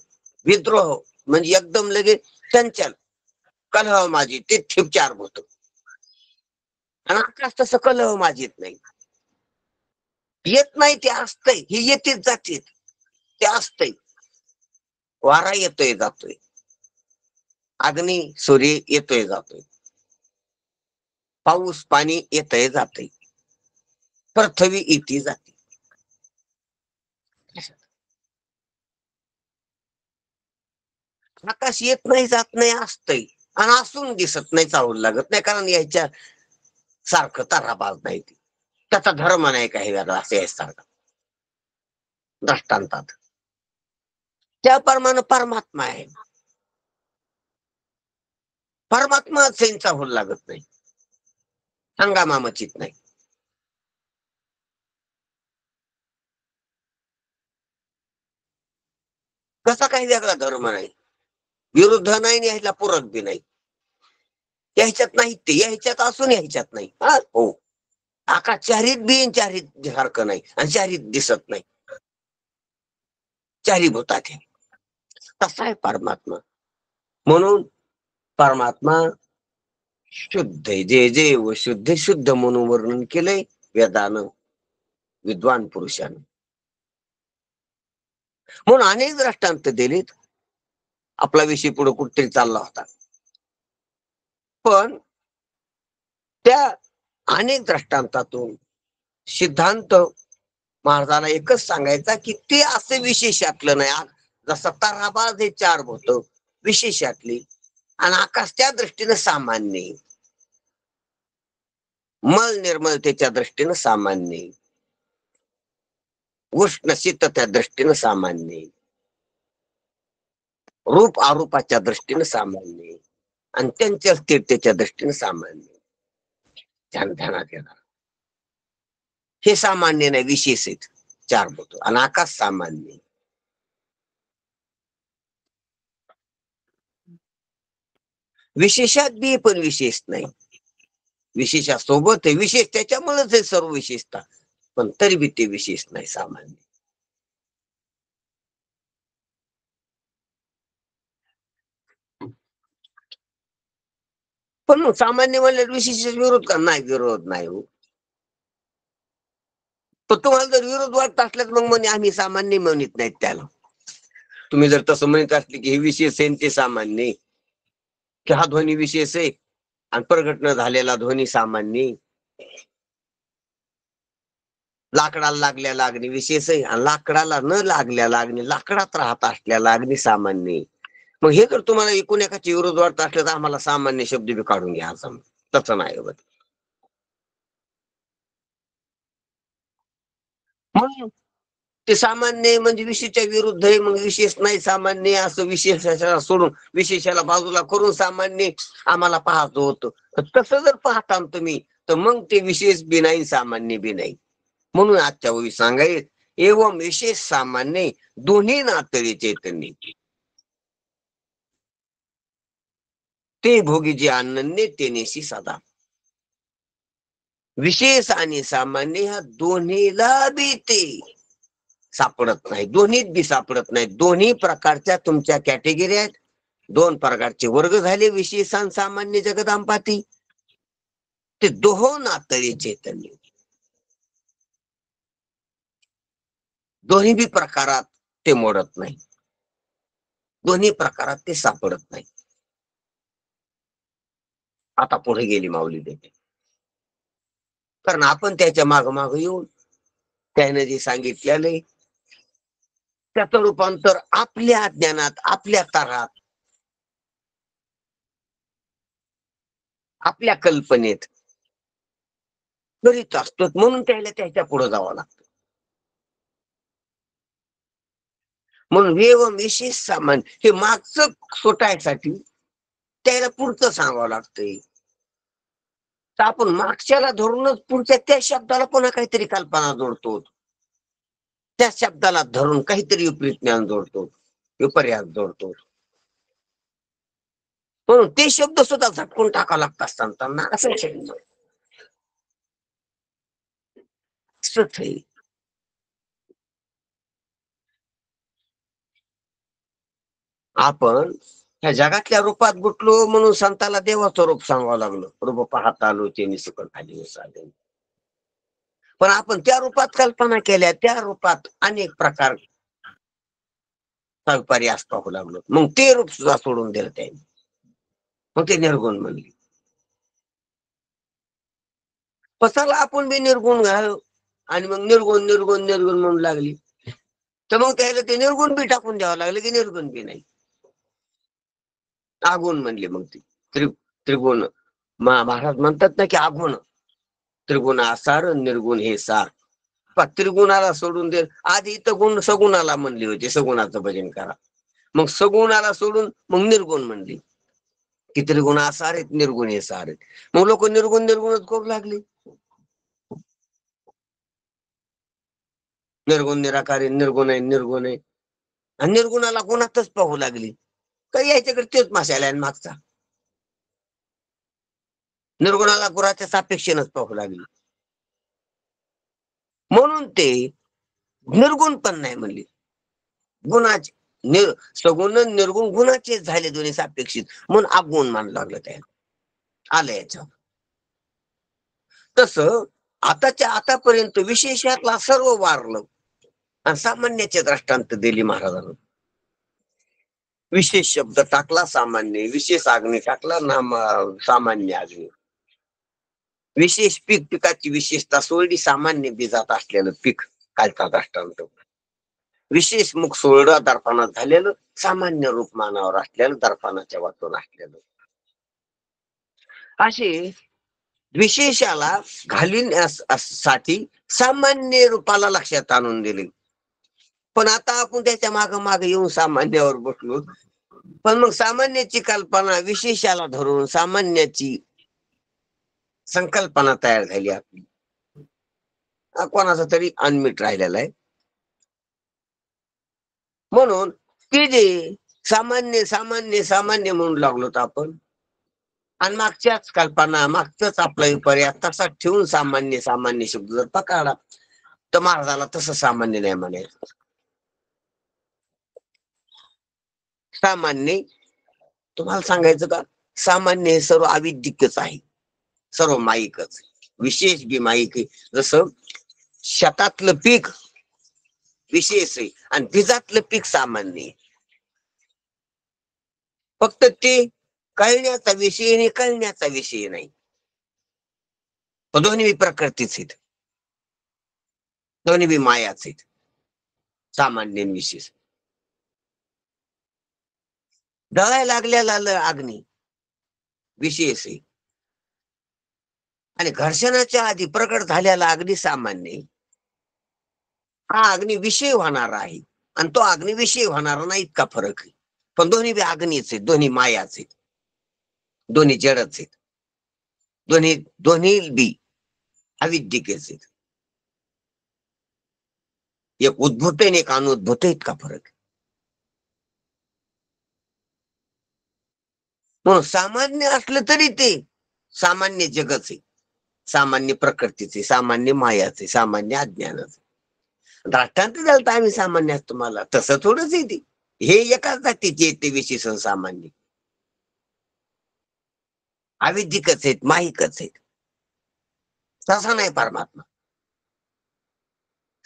विद्रोह म्हणजे एकदम लगेच चंचल, कलह माझी ते ठिपचार होत. आणि आकाश तसं कलह माझीत नाही, येत नाही, ते असतंय. हे येतेच जाते, ते असतंय. वारा येतोय जातोय, अग्नी सूर्य येतोय जातोय, पाऊस पाणी येतय जातय, पृथ्वी येते जाते. आकाश येत नाही जात नाही, असतंय. आणि असून दिसत नाही, चावल लागत नाही, कारण याच्या सारखं ताराबाज नाही. त्याचा धर्म नाही काही वेगळा असं यासारखा दृष्टांतात. त्याप्रमाणे परमात्मा आहे. परमात्मा त्यांचा होऊ लागत नाही, हंगामामचित नाही. कसा काही वेगळा धर्म नाही. विरुद्ध नाही आणि ह्याला पूरक बी नाही. ह्याच्यात नाही ते, ह्याच्यात असून ह्याच्यात नाही. हा हो, आकाश चारीत बी चारीत सारखं नाही आणि चारीत दिसत नाही. चारी भूतात आहे. तसा आहे परमात्मा. म्हणून परमात्मा शुद्ध आहे. जे जे व शुद्ध शुद्ध म्हणून वर्णन केलंय वेदानं, विद्वान पुरुषानं. म्हणून अनेक दृष्टांत दिलेत. आपला विषय पुढे कुठतरी चालला होता, पण त्या अनेक दृष्टांतातून सिद्धांत महाराजांना एकच सांगायचा की ते असे विशेषातलं नाही. जसं ताराबाज हे चार भूत विशेषातली आणि आकाश त्या दृष्टीने सामान्य, मल निर्मलतेच्या दृष्टीने सामान्य, उष्ण शीत त्या दृष्टीने सामान्य, रूप आरूपाच्या दृष्टीने सामान्य आणि त्यांच्या स्थिरतेच्या दृष्टीने सामान्य. ध्यानात येणार हे सामान्य नाही, विशेष आहेत चार भूत आणि आकाश सामान्य. विशेषात बी पण विशेष नाही, विशेषासोबत आहे विशेष, त्याच्यामुळेच हे सर्व विशेषता, पण तरी बी ते विशेष नाही, सामान्य. पण मग सामान्य म्हणले विशेष विरोध का? नाही, विरोध नाही हो. तर तुम्हाला जर विरोध वाटत असल्यास मग म्हणे आम्ही सामान्य म्हणत नाहीत त्याला. तुम्ही जर तसं म्हणत असले की हे विशेष आहे ते सामान्य, की हा ध्वनी विशेष आहे आणि प्रगट न झालेला ध्वनी सामान्य, लाकडाला लागल्या लागणे विशेष आहे आणि लाकडाला न लागल्या लागणे, लाकडात राहत असल्या लागणे सामान्य. मग हे जर तुम्हाला एकूण एकाची विरोध वाटत असले तर आम्हाला सामान्य शब्द बी काढून घ्या. असं तसं नाही होत. म्हणून ते सामान्य म्हणजे विशेषच्या विरुद्ध आहे. मग विशेष नाही सामान्य असं विशेषाला सोडून विशेषाला बाजूला करून सामान्य आम्हाला पाहतो होतं. तसं जर पाहता तुम्ही तर मग ते विशेष बी नाही सामान्य बी नाही. म्हणून आजच्या वेळी सांगाय एवं विशेष सामान्य दोन्ही नातळी चैतन्य ते भोगी जे अनन्य तेनेशी सदा. विशेष आणि सामान्य ह्या दोन्हीला बी ते सापडत नाही, दोन्हीत बी सापडत नाही. दोन्ही प्रकारच्या तुमच्या कॅटेगरी आहेत. दोन प्रकारचे वर्ग झाले, विशेष आणि सामान्य जगदांपाती. ते दोहो नातळी चैतन्य, दोन्ही बी प्रकारात ते मोडत नाही, दोन्ही प्रकारात ते सापडत नाही. आता पुढे गेली माऊली देते, कारण आपण त्याच्या माग माग येऊन त्याने जे सांगितलेलं त्याचं रूपांतर आपल्या ज्ञानात, आपल्या तरात, आपल्या कल्पनेत करीत असतो. म्हणून त्याला त्याच्या पुढे जावं लागतं. म्हणून एवं विशेष सामान्य हे मागचं सुटायसाठी त्याला पुढचं सांगावं लागतंय. तर आपण मागच्याला धरूनच पुढच्या त्या शब्दाला पुन्हा काहीतरी कल्पना जोडतो, त्या शब्दाला धरून काहीतरी विपरीत ज्ञान जोडतो, विपर्यास जोडतो. म्हणून ते शब्द सुद्धा झटकून टाकावं लागतात संतांना. असं शब्द आपण ह्या जगातल्या रूपात गुटलो म्हणून संताला देवाचं रूप सांगावं लागलं. रूप पाहता आलो ते सुख खाली साधे. पण आपण त्या रूपात कल्पना केल्या, त्या रूपात अनेक प्रकार पर्यास पाहू लागलो. मग ते रूप सुद्धा सोडून दिलं त्यांनी. मग ते निर्गुण म्हणले. पसाला आपण बी निर्गुण घाल आणि मग निर्गुण निर्गुण निर्गुण म्हणू लागली, तर मग त्याला ते निर्गुण बी टाकून द्यावं लागलं की निर्गुण बी नाही, आगुण म्हणले. मग ते त्रिगुण महाराज म्हणतात ना की आगुण, त्रिगुण आसार निर्गुण हे सार. त्रिगुणाला सोडून दे. आधी इथं गुण सगुणाला म्हणली होती, सगुणाचं भजन करा. मग सगुणाला सोडून मग निर्गुण म्हणली की त्रिगुण आसार आहेत, निर्गुण हे सार आहेत. मग लोक निर्गुण निर्गुणच करू लागले. निर्गुण निराकार निर्गुण आहे, निर्गुण आहे, आणि निर्गुणाला गुणातच पाहू लागली. काही याच्याकडे तेच मसाला आहे मागचा. निर्गुणाला गुणाच्या सापेक्षेनच पाहू लागली, म्हणून ते निर्गुण पण नाही म्हणले. गुणाचे सगुण निर्गुण गुणाचे झाले दोन्ही सापेक्षित, म्हणून अगुण मानलं लागलं त्या आलं याच्यावर. तस आतापर्यंत विशेषातला सर्व वारलं आणि सामान्याचे दृष्टांत दिली महाराजांना. विशेष शब्द टाकला सामान्य, विशेष अग्नी टाकला सामान्य अग्नी. विशेष पीक, पिकाची विशेषता सोडली, सामान्य बीजात असलेलं पीक कालचा दृष्टांत. विशेष मुख सोडलं दर्पणात झालेलं, सामान्य रूप मानावर असलेलं, दर्पणाच्या वाचून असलेलं. असे विशेषाला घालण्यासाठी सामान्य रूपाला लक्षात आणून दिले. पण आता आपण त्याच्या मागे येऊन सामान्यावर बसलो. पण मग सामान्याची कल्पना विशेषाला धरून सामान्याची संकल्पना तयार झाली आपली. कोणाचा तरी अनमिट राहिलेला आहे. म्हणून ते जे सामान्य सामान्य सामान्य म्हणून लागलो तर आपण, आणि मागच्याच कल्पना, मागच्याच आपला विपर्यास तसा ठेवून सामान्य सामान्य शब्द जर पकडला तर महाराजाला तसं सामान्य नाही म्हणायचं. सामान्य तुम्हाला सांगायचं का, सामान्य हे सर्व अविद्यिकच आहे, सर्व माईकच. विशेष बी माईक आहे. जसं शेतातलं पीक विशेष आहे आणि बीजातलं पीक सामान्य आहे. फक्त ते कळण्याचा विषय नाही, कळण्याचा विषय नाही. दोन्ही बी प्रकृतीच आहेत, दोन्ही बी मायाच आहेत. सामान्य विशेष जळायला लागलेला अग्नी विशेष आहे आणि घर्षणाच्या आधी प्रकट झालेला अग्नी सामान्य. हा अग्नी विषय होणार आहे आणि तो अग्नी विषय होणार नाही, इतका फरक आहे. पण दोन्ही बी अग्नीच आहेत, दोन्ही मायाच आहेत, दोन्ही जडच आहेत, दोन्ही बी अविद्यिकेच आहेत. एक उद्भूत आहे, एक अनुद्भूत आहे, इतका फरक. म्हणून सामान्य असलं तरी ते सामान्य जगच आहे, सामान्य प्रकृतीचे, सामान्य मायाचे, सामान्य अज्ञानाचे. दृष्टांत द्याल तर आम्ही सामान्य असतो, तुम्हाला तसं थोडंच येते. हे एकाच जातीचे येते विशेषण सामान्य, अविद्यिकच आहेत, माहिकच आहेत. तसा नाही परमात्मा.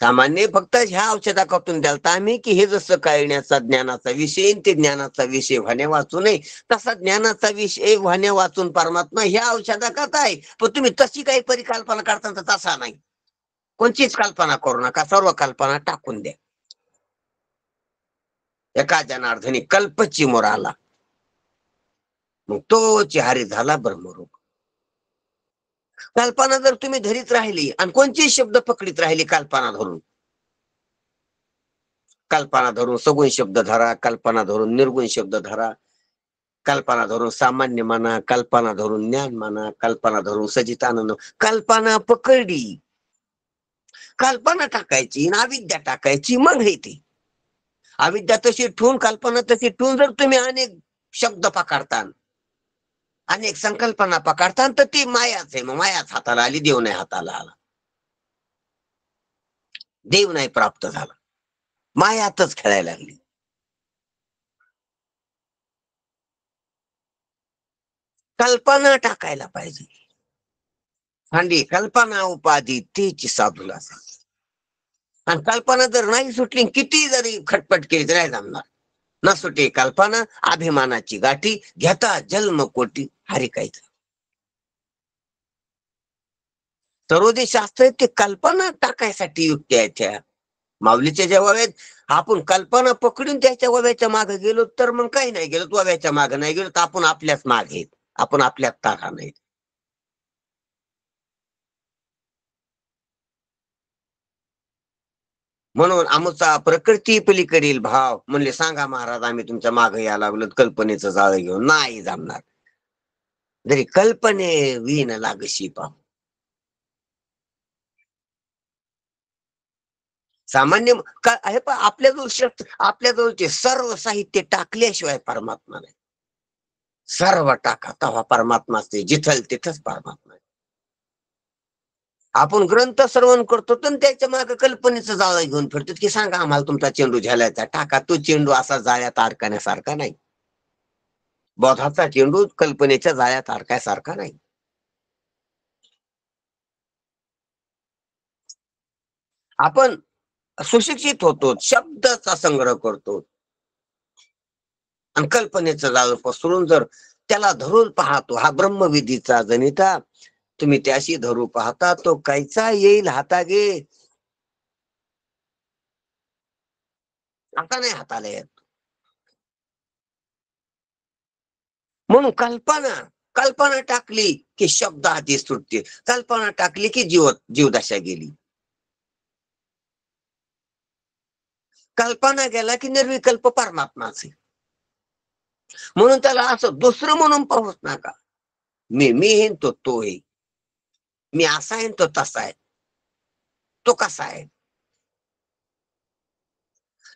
सामान्य फक्त ह्या औषधाकडून द्यालता आम्ही की हे जसं कळण्याचा ज्ञानाचा विषय, ते ज्ञानाचा विषय व्हाने वाचू नये, तसा ज्ञानाचा विषय व्हाने वाचून परमात्मा ह्या औषधाकत आहे. पण तुम्ही तशी काही परिकल्पना करता तर तसा नाही. कोणतीच कल्पना करू नका, सर्व कल्पना टाकून द्या. एका जनार्दनी कल्पची मोराला, मग तो चिहारी झाला ब्रह्मरूप. कल्पना जर तुम्ही धरीत राहिली आणि कोणतेही शब्द पकडीत राहिली कल्पना धरून, कल्पना धरून सगुण शब्द धरा, कल्पना धरून निर्गुण शब्द धरा, कल्पना धरून सामान्य म्हणा, कल्पना धरून ज्ञान म्हणा, कल्पना धरून सजितानंद, कल्पना पकडली, कल्पना टाकायची, अविद्या टाकायची, मग हे ते अविद्या तशी ठेवून, कल्पना तशी ठेवून जर तुम्ही अनेक शब्द पकडता, अनेक संकल्पना पकडता, तर ती मायाच आहे. मग मायाच हाताला आली, देव नाही हाताला आला, देव नाही प्राप्त झाला, मायातच खेळायला लागली. कल्पना टाकायला पाहिजे. भांडी कल्पना उपाधी तीच साधूला. आणि कल्पना जर नाही सुटली, किती जरी खटपट केली तर नाही जमणार. न सुटे कल्पना, अभिमानाची गाठी, घेता जन्म कोटी हरिकायचं. सर्वोदय शास्त्र ते कल्पना टाकायसाठी युक्ती आहे. त्या माऊलीच्या ज्या वव्यात आपण कल्पना पकडून त्याच्या वव्याच्या मागे गेलो तर मग काही नाही गेलो, वव्याच्या मागे नाही गेलो तर आपण आपल्याच मागे, आपण आपल्यात तारा नाही. म्हणून आमचा प्रकृती पलीकडील भाव म्हणले, सांगा महाराज आम्ही तुमच्या मागे यायला लागलो कल्पनेचं जाळं घेऊन. नाही जमणार, जरी कल्पने विण लागशी पाहू. सामान्य आहे पण आपल्याजवळचे सर्व साहित्य टाकल्याशिवाय परमात्मा नाही. सर्व टाका तेव्हा परमात्मा असते. जिथल तिथंच परमात्मा आहे. आपण ग्रंथ श्रवण करतो तर त्याच्या मागे कल्पनेचं जाळं घेऊन फिरतो की सांगा आम्हाला तुमचा चेंडू झेलायचा. टाका तो चेंडू असा जाळ्यात अडकण्यासारखा नाही. बोधाचा चेंडू कल्पनेच्या जाळ्यात अडकायसारखा नाही. आपण सुशिक्षित होतो, शब्दाचा संग्रह करतो आणि कल्पनेचं जाळं पसरून जर त्याला धरून पाहतो, हा ब्रह्मविधीचा जनिता, तुम्ही त्याशी धरू पाहता तो कायचा येईल हातागे. आता नाही हाताला येत. म्हणून कल्पना टाकली की शब्द आधी सुटते. कल्पना टाकली की जीवदशा गेली. कल्पना गेला की निर्विकल्प परमात्माच आहे. म्हणून त्याला असं दुसरं म्हणून पाहूच नका. मी आहे तो आहे. मी असा आहे तो तसा आहे. तो कसा आहे?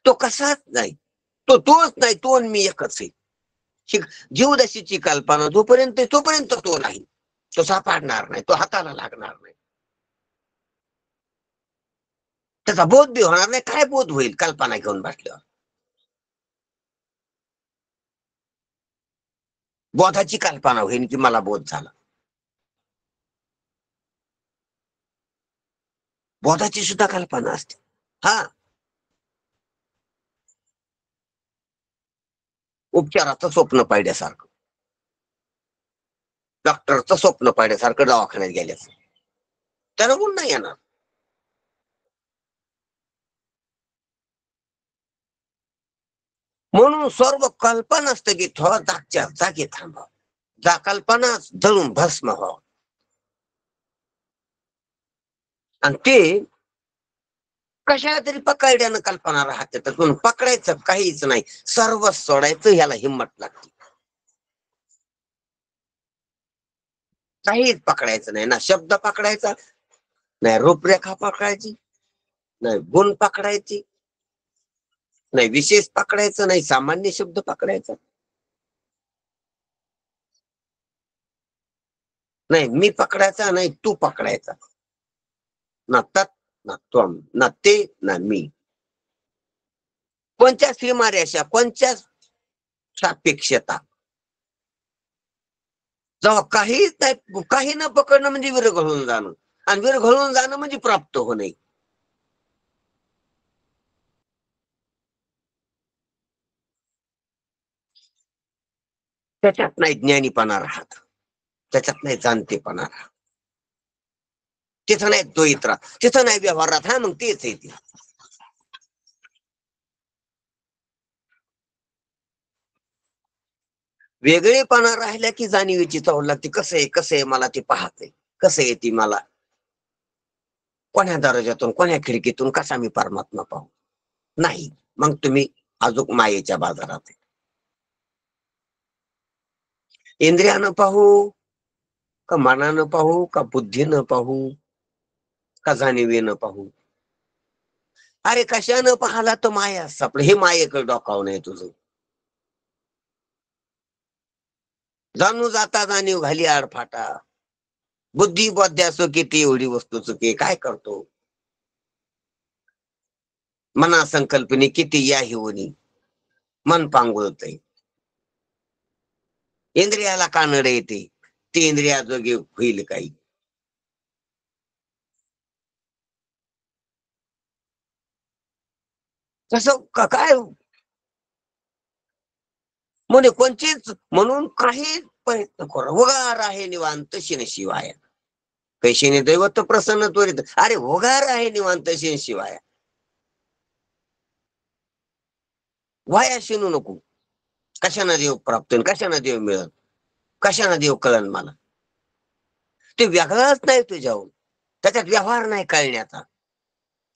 तो कसाच नाही. तोच नाही. तो आणि मी एकच आहे. जीवदशेची कल्पना तोपर्यंत तो नाही. तो सापडणार नाही. तो हाताला लागणार नाही. त्याचा बोध बी होणार नाही. काय बोध होईल कल्पना घेऊन बसल्यावर? बोधाची कल्पना होईल की मला बोध झाला. बोधाची सुद्धा कल्पना असते. हा, उपचाराचं स्वप्न पाहिल्यासारखं, डॉक्टरचं स्वप्न पाहिल्यासारखं दवाखान्यात गेल्याचं त्याला गुण नाही येणार. म्हणून सर्व कल्पना स्थगित हो, जागच्या जागी थांबव. जा कल्पना जळून भस्म हो. आणि ते कशाला तरी पकडल्यानं कल्पना राहते. तर पकडायचं काहीच नाही. सर्व सोडायचं ह्याला हिंमत लागते. काहीच पकडायचं नाही. ना शब्द पकडायचा, नाही रूपरेखा पकडायची, नाही गुण पकडायची, नाही विशेष पकडायचं, नाही सामान्य शब्द पकडायचा, नाही मी पकडायचा, नाही तू पकडायचा. ना तत् ना त्वम ना ते ना मी. कोणत्या सीमारेषा, कोणत्या सापेक्षता. जेव्हा काहीच नाही, काही न पकडणं म्हणजे विरघळून जाणं, आणि विरघळून जाणं म्हणजे प्राप्त होणे. त्याच्यात नाही ज्ञानीपणा राहत, त्याच्यात नाही जाणतेपणा राहत, तिथं नाही द्वैत राहत, तिथं नाही व्यवहार राहत. हा, मग तेच आहे ते. वेगळेपणा राहिला की जाणीवेची चव लागते. कसं आहे मला ते पाहते, कसं आहे ती मला, कोण्या दरवाज्यातून कोण्या खिडकीतून कसा मी परमात्मा पाहू. नाही, मग तुम्ही अजून मायेच्या बाजारात आहे. इंद्रियानं पाहू का मनानं पाहू का बुद्धीनं पाहू का जाणीवेनं पाहू. अरे कशानं पाहला तर माया आपलं. हे मायेकडे डोकावून आहे तुझं. जाणू जाता जाणीव घाली आडफाटा. बुद्धी बोध्या चुकी ती एवढी वस्तू चुकी. काय करतो मना संकल्पने किती या हिवनी मन पांगुळतय. इंद्रियाला कानड येते, ती इंद्रिया जोगे होईल काही. कसं काय म्हणे कोणचीच म्हणून काही प्रयत्न करा. उगार आहे निवांत शिन शिवाय कैशीने दैवत प्रसन्न त्वरित. अरे उगार आहे निवांत शिन शिवाय. वाया शिनू नको. कशाना देव प्राप्त होईल, कशाना देव मिळत, कशाना देव कळन मला. ते वेगळाच नाही तुझ्याहून, त्याच्यात व्यवहार नाही कळण्याचा.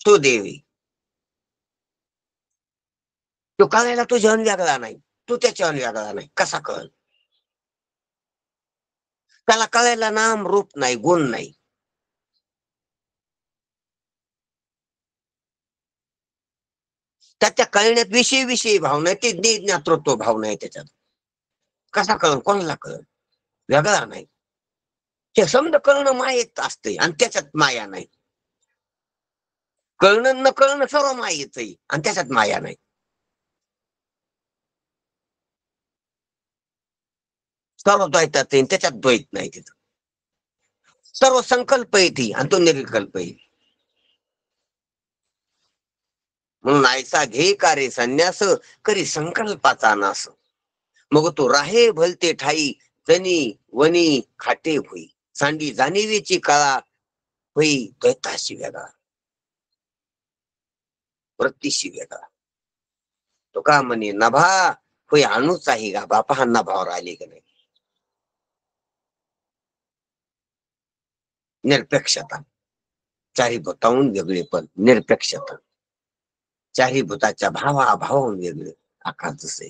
तो देव आहे. तो कळायला तुझ्याहून वेगळा नाही, तू त्याच्याहून वेगळा नाही. कसा कळ? त्याला कळायला नाम रूप नाही, गुण नाही. त्याच्या कळण्यात विषय विषयी भावना आहे, ते ज्ञातृत्व भावना आहे त्याच्यात. कसा कळण, कोणाला कळण, वेगळा नाही. हे समज कळणं मायेत असते आणि त्याच्यात माया नाही. कळणं न कळणं सर्व मायेच आहे आणि त्याच्यात माया नाही. सर्व द्वैतात आहे त्याच्यात द्वैत नाही. तिथं सर्व संकल्प येते आणि तो निर्विकल्प आहे. म्हणून आयसा घे का रे संन्यास, करी संकल्पाचा नाश. मग तो राहे भलते ठाई, जनी वनी खाटे होई. सांडी जाणीवेची काळा, होई द्वैताशी वेगळा, वृत्तीशी वेगळा. तो का म्हणे नभा होई अणुचाही गा. बापा हा नभावर आले का नाही. निरपेक्षता, चारी भूताहून वेगळे पण निरपेक्षता. चारी भूताच्या भावाभावाहून वेगळे आकाश जसे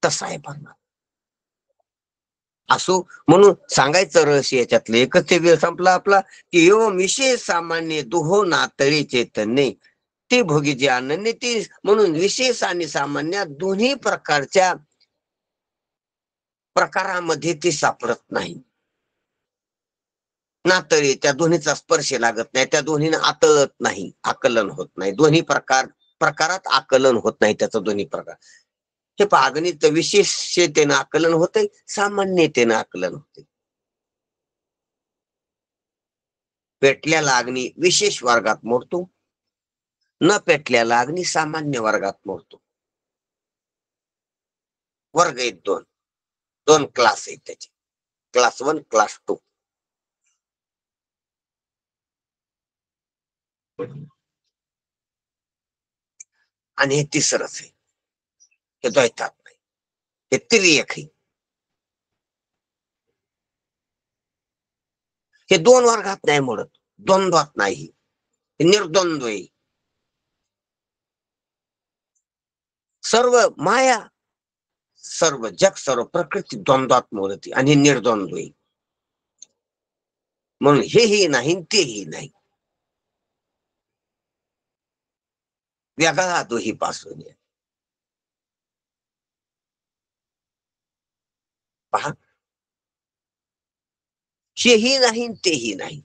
तसा आहे परमात्मा. असो म्हणून सांगायचं रहस्य याच्यातलं एकच, ते वेळ संपला आपला, की एवं विशेष सामान्य दुहो नातळी चैतन्य ते भोगी जे अनन्य ते. म्हणून विशेष आणि सामान्य दोन्ही प्रकारच्या प्रकारामध्ये ते सापडत नाही. नातळी, त्या दोन्हीचा स्पर्श लागत नाही, त्या दोन्हीने आतळत नाही, आकलन होत नाही. दोन्ही प्रकारात आकलन होत नाही त्याचं दोन्ही प्रकार. हे पागणीच विशेषतेनं आकलन होतंय, सामान्यतेनं आकलन होते. पेटल्याला अग्नी विशेष वर्गात मोडतो, न पेटल्याला अग्नी सामान्य वर्गात मोडतो. वर्ग आहेत दोन, दोन क्लास आहेत त्याचे, क्लास 1 क्लास 2. आणि हे तिसरंच आहे, हे द्वैतात नाही, हे तिर्यक आहे. हे दोन वर्गात नाही मोडत, द्वंद्वात नाही, हे निर्द्वंद्व आहे. सर्व माया, सर्व जग, सर्व प्रकृती द्वंद्वात मोडते आणि हे निर्द्वंद्व आहे. म्हणून हेही नाही तेही नाही, वेगळा दोही पासून. पहा, हेही नाही तेही नाही,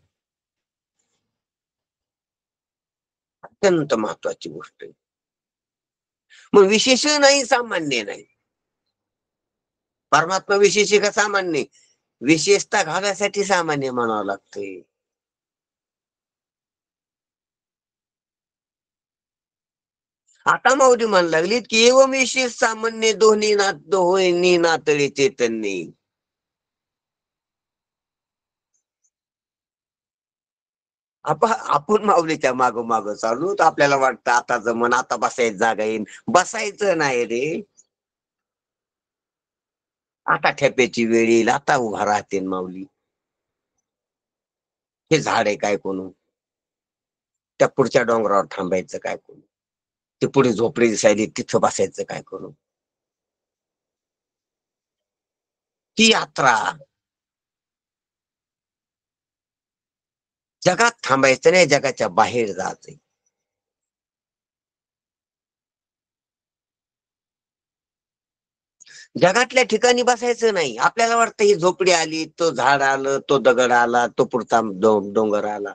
अत्यंत महत्वाची गोष्ट आहे. मग विशेष नाही, सामान्य नाही. परमात्मा विशेष का सामान्य? विशेषता घालायसाठी सामान्य म्हणावं लागतंय. आता माऊली म्हणायला लागलीत की एवं विशेष सामान्य दोन्ही नातळे चैतन्य. आपण माऊलीच्या माग चालू, तर आपल्याला वाटतं आता जमन, आता बसायचं जागा येईल. बसायचं नाही रे, आता ठेप्याची वेळ येईल, आता उभा राहते माऊली. हे झाड आहे काय कोणू, त्या पुढच्या डोंगरावर थांबायचं काय कोणू, ते पुढे झोपडी दिसायली तिथं बसायचं काय कोणू. ही यात्रा, जगात थांबायचं नाही, जगाच्या बाहेर जायचंय. जगातल्या ठिकाणी बसायचं नाही. आपल्याला वाटतं ही झोपडी आली, तो झाड आलं, तो दगड आला, तो पुढचा डोंगर आला,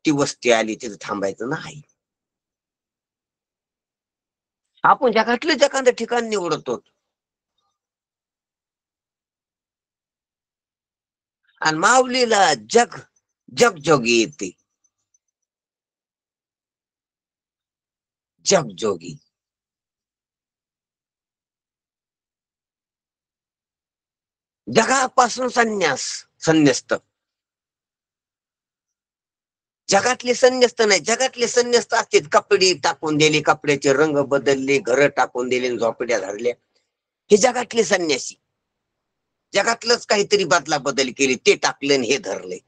ती वस्ती आली, तिथं थांबायचं नाही. आपण जगातलं एखादं ठिकाण निवडतो आणि माऊलीला जग जोगी येते, जग जोगी. जगापासून संन्यस्त. जगातले संन्यस्त नाही, जगातले संन्यस्त असतील, कपडे टाकून दिले, कपड्याचे रंग बदलले, घर टाकून दिले, झोपड्या धरल्या, हे जगातले संन्यासी. जगातलंच काहीतरी बदला बदल केली, ते टाकले हे धरले.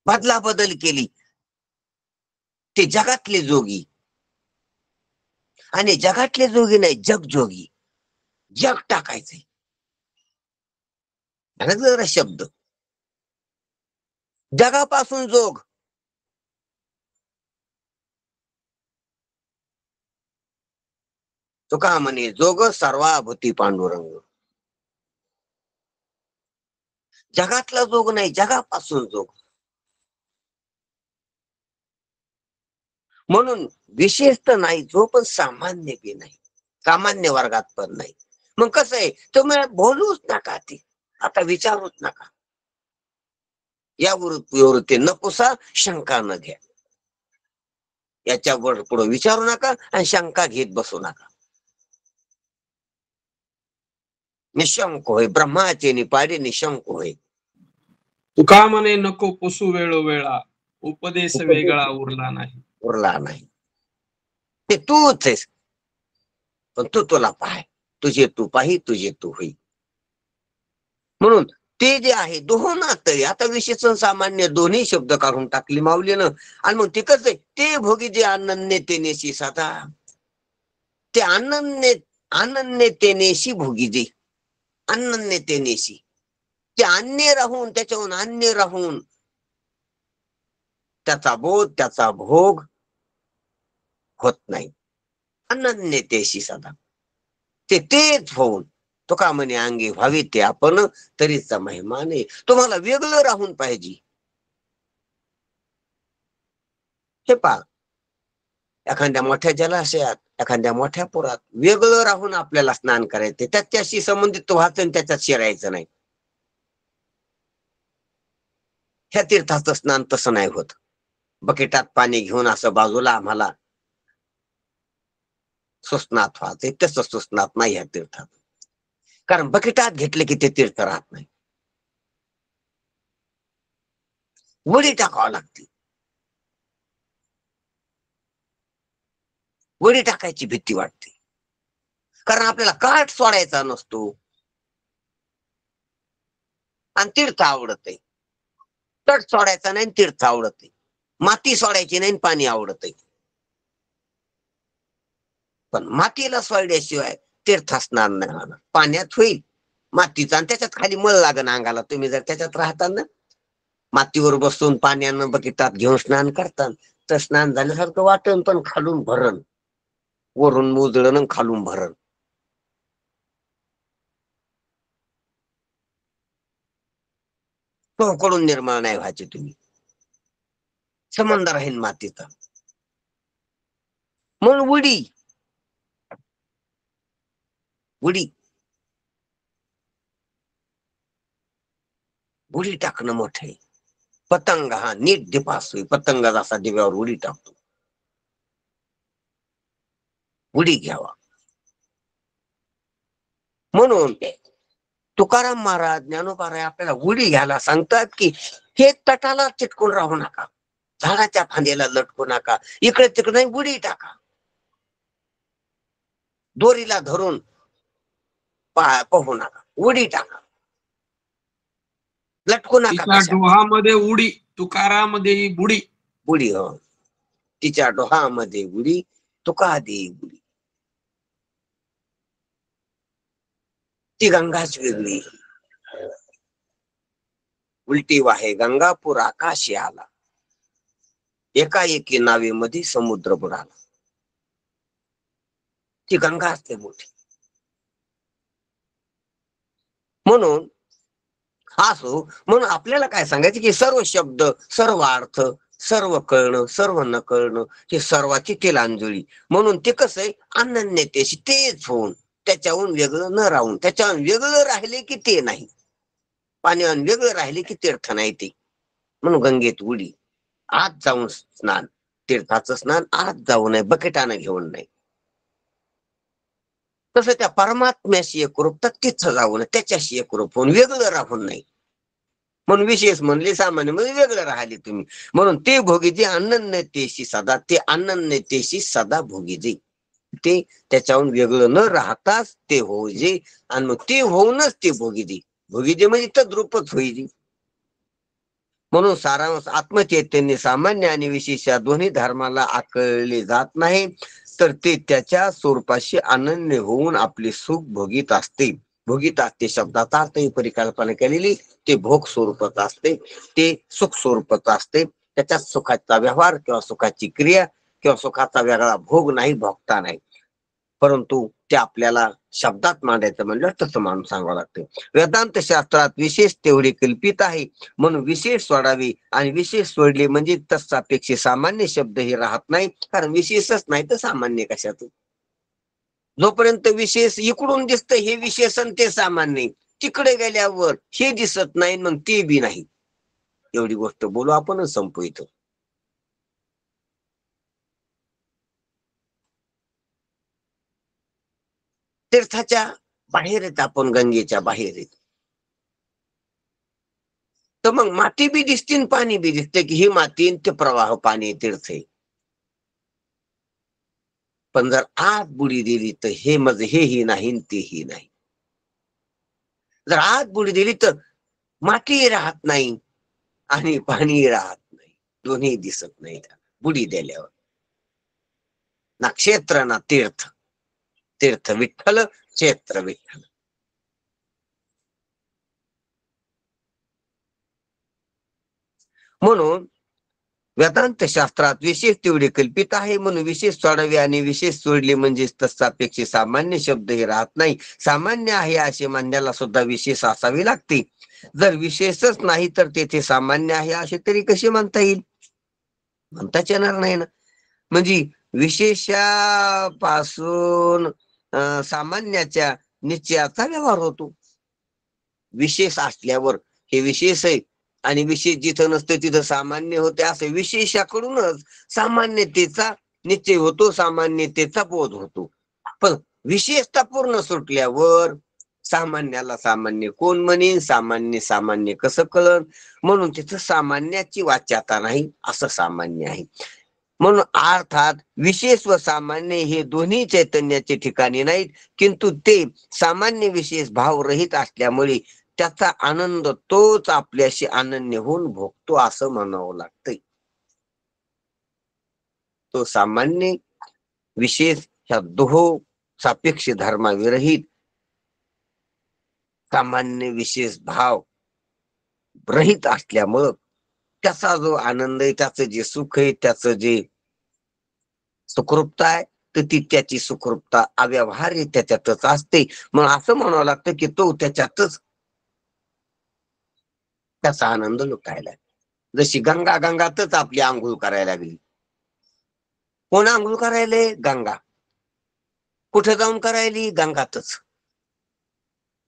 बदला बदल केली, ते जगातले जोगी. आणि जगातले जोगी नाही, जग जोगी. जग टाकायचंय, जरा शब्द. जगापासून जोग, तुका म्हणे जोग सर्वाभूती पांडुरंग. जगातला जोग नाही, जगापासून जोग. म्हणून विशेष तर नाही जो, पण सामान्य बी नाही, सामान्य वर्गात पण नाही. मग कसं आहे, तुम्ही बोलूच नका, ते आता विचारूच नका. या वृत्ती नकोसा शंका न घ्या. याच्यावर पुढे विचारू नका आणि शंका घेत बसू नका. निशंक होय, ब्रह्माचे निपाडे निशंक होय. तुका म्हणे नको पुसू वेळोवेळा, उपदेश वेगळा उरला नाही. उरला नाही. ते तूच आहेस, पण तू तुला पाय, तुझे तू पाही, तुझे तू होई. म्हणून ते जे आहे दोहोनात, आता विशेषण सामान्य दोन्ही शब्द काढून टाकली माऊलीनं. आणि मग ते कसं आहे, ते भोगी जे अनन्यतेनेशी सदा, ते अनन्यतेनेशी भोगी जे अनन्यतेनेशी, ते अन्य राहून, त्याच्याहून अन्य राहून त्याचा बोध, त्याचा भोग होत नाही. अनन्यतेशी सदा ते तेच होऊन तुका म्हणे अंगी व्हावे ते आपण, तरीचा महिमा नाही. तुम्हाला वेगळं राहून पाहिजे. हे पहा, एखाद्या मोठ्या जलाशयात, एखाद्या मोठ्या पुरात वेगळं राहून आपल्याला स्नान करायचे, त्याच्याशी संबंधित व्हायचं आणि त्याच्यात शिरायचं नाही. ह्या तीर्थाचं स्नान तसं नाही होत. बकेटात पाणी घेऊन असं बाजूला आम्हाला सुस्नात व्हायचंय, तसं सुस्नात नाही ह्या तीर्थात. कारण बकेटात घेतले की ते तीर्थ राहत नाही. वडी टाकावं लागते. वडी टाकायची भीती वाटते, कारण आपल्याला काठ सोडायचा नसतो. आणि तीर्थ आवडत आहे. तट सोडायचा नाही, तीर्थ आवडत आहे. माती सोडायची नाही, पाणी आवडत आहे. पण मातीला सोडल्याशिवाय तीर्थ स्नान नाही होणार. पाण्यात होईल मातीचा, आणि त्याच्यात खाली मळ लागन अंगाला. तुम्ही जर त्याच्यात राहता ना, मातीवर बसून पाण्यानं बकेटात घेऊन स्नान करता, तर स्नान झाल्यासारखं वाटन, पण खालून भरण, वरून मुजळण, खालून भरण. तो कडून निर्माण नाही व्हायचे तुम्ही, संबंध राहील मातीचा. म्हणून उडी उडी टाकणं मोठं आहे. पतंग हा नीट दिपासतोय, पतंग जसा दिव्यावर उडी टाकतो, उडी घ्यावा. म्हणून तुकाराम महाराज, ज्ञानोबा आपल्याला उडी घ्यायला सांगतात की हे तटाला चिटकून राहू नका, झाडाच्या फांदीला लटकू नका, इकडे तिकडे उडी टाका. दोरीला धरून पाहू नका, उडी टाका, लटकू नका. तिच्या डोहामध्ये उडी, तुकारामध्ये बुडी. बुडी, हो, तिच्या डोहामध्ये उडी, तुका दे बुडी. ती गंगाच वेगळी, उलटी वाहे गंगापूर आकाशी आला, एकाएकी नावेमध्ये समुद्र बुडाला. ती गंगा असते मोठी. म्हणून असो, म्हणून आपल्याला काय सांगायचं की सर्व शब्द, सर्व अर्थ, सर्व कळणं, सर्व न कळणं, हे सर्वाची तिलांजळी. म्हणून ते कसं आहे, अनन्यतेशी तेच होऊन, त्याच्याहून वेगळं न राहून. त्याच्याहून वेगळं राहिले की ते नाही, पाण्याहून वेगळं राहिले की तीर्थ नाही ते. म्हणून गंगेत उडी, आत जाऊन स्नान, तीर्थाचं स्नान आत जाऊ नये, बकेटानं घेऊन नाही. तसं त्या परमात्म्याशी एकरूप, तर तिथं जाऊ नये, त्याच्याशी एकरूप होऊन वेगळं राहून नाही. म्हणून विशेष म्हणले, सामान्य म्हणजे वेगळं राहिले तुम्ही. म्हणून ते भोगी जे अनन्यतेशी सदा, ते अनन्यतेशी सदा भोगी जे, ते त्याच्याहून वेगळं न राहताच ते होऊ जे. आणि मग ते होऊनच ते भोगी जे. भोगी जे म्हणजे तद्रूपच होईल. म्हणून सारांश, आत्मचैतन्य सामान्य आणि विशेष या दोन्ही धर्माला आकळले जात नाही, तर ते त्याच्या स्वरूपाशी अनन्य होऊन आपले सुख भोगीत असते. भोगीत असते शब्दाचा अर्थ ही परिकल्पना केलेली, ते भोग स्वरूपात असते, ते सुख स्वरूपात असते. त्याच्यात सुखाचा व्यवहार किंवा सुखाची क्रिया किंवा सुखाचा वेगळा भोग नाही, भोगता नाही. परंतु ते आपल्याला शब्दात मांडायचं म्हणलं तसं मानून सांगावं लागतं. वेदांत शास्त्रात विशेष तेवढे कल्पित आहे म्हणून विशेष सोडावे, आणि विशेष सोडले म्हणजे तत्सापेक्ष सामान्य शब्द हे राहत नाही, कारण विशेषच नाही तर सामान्य कशात. जोपर्यंत विशेष इकडून दिसतं हे विशेषण ते सामान्य, तिकडे गेल्यावर हे दिसत नाही मग ते बी नाही. एवढी गोष्ट बोलू आपणच संपू इथं. तीर्थाच्या बाहेर येत आपण, गंगेच्या बाहेर येत, तर मग माती बी दिसते आणि पाणी बी दिसते की ही माती आणि ते प्रवाह पाणी तीर्थ आहे. पण जर आत बुडी दिली तर हे मज हेही नाही आणि तेही नाही. जर आत बुडी दिली तर मातीही राहत नाही आणि पाणी राहत नाही, दोन्ही दिसत नाही बुडी दिल्यावर. ना क्षेत्र ना तीर्थ, तीर्थ विठ्ठल, क्षेत्र विठ्ठल. म्हणून वेदांत शास्त्रात विशेष तेवढे कल्पित आहे म्हणून विशेष सोडावे, आणि विशेष सोडले म्हणजे तत्सापेक्ष सामान्य शब्द हे राहत नाही. सामान्य आहे असे मानण्याला सुद्धा विशेष असावे लागते. जर विशेषच नाही तर तेथे सामान्य आहे असे तरी कसे म्हणता येईल? म्हणताच येणार नाही ना. म्हणजे विशेषापासून सामान्याच्या निश्चयाचा व्यवहार होतो. विशेष असल्यावर हे विशेष आहे आणि विशेष जिथं नसतं तिथं सामान्य होते, असं विशेषाकडूनच सामान्यतेचा निश्चय होतो, सामान्यतेचा बोध होतो. पण विशेषता पूर्ण सुटल्यावर सामान्याला सामान्य कोण म्हणेन, सामान्य सामान्य कसं कळन? म्हणून तिथं सामान्याची वाच्यता नाही, असं सामान्य आहे. म्हणून अर्थात विशेष व सामान्य हे दोन्ही चैतन्याचे ठिकाणी नाहीत, किंतु ते सामान्य विशेष भाव रहित असल्यामुळे त्याचा आनंद तोच आपल्याशी अनन्य होऊन भोगतो असं म्हणावं लागतंय. तो सामान्य विशेष ह्या दोहो सापेक्ष धर्माविरहित सामान्य विशेष भाव रहित असल्यामुळं त्याचा जो आनंद आहे, त्याचं जे सुख आहे, त्याचं जे सुखरूपता आहे, तर ती त्याची सुखरूपता अव्यवहार्य त्याच्यातच असते. मग असं म्हणावं लागतं की तो त्याच्यातच त्याचा आनंद लुटायला. जशी गंगा गंगातच आपली आंघोळ करायला लागली. कोण आंघोळ करायले? गंगा. कुठे जाऊन करायली? गंगातच.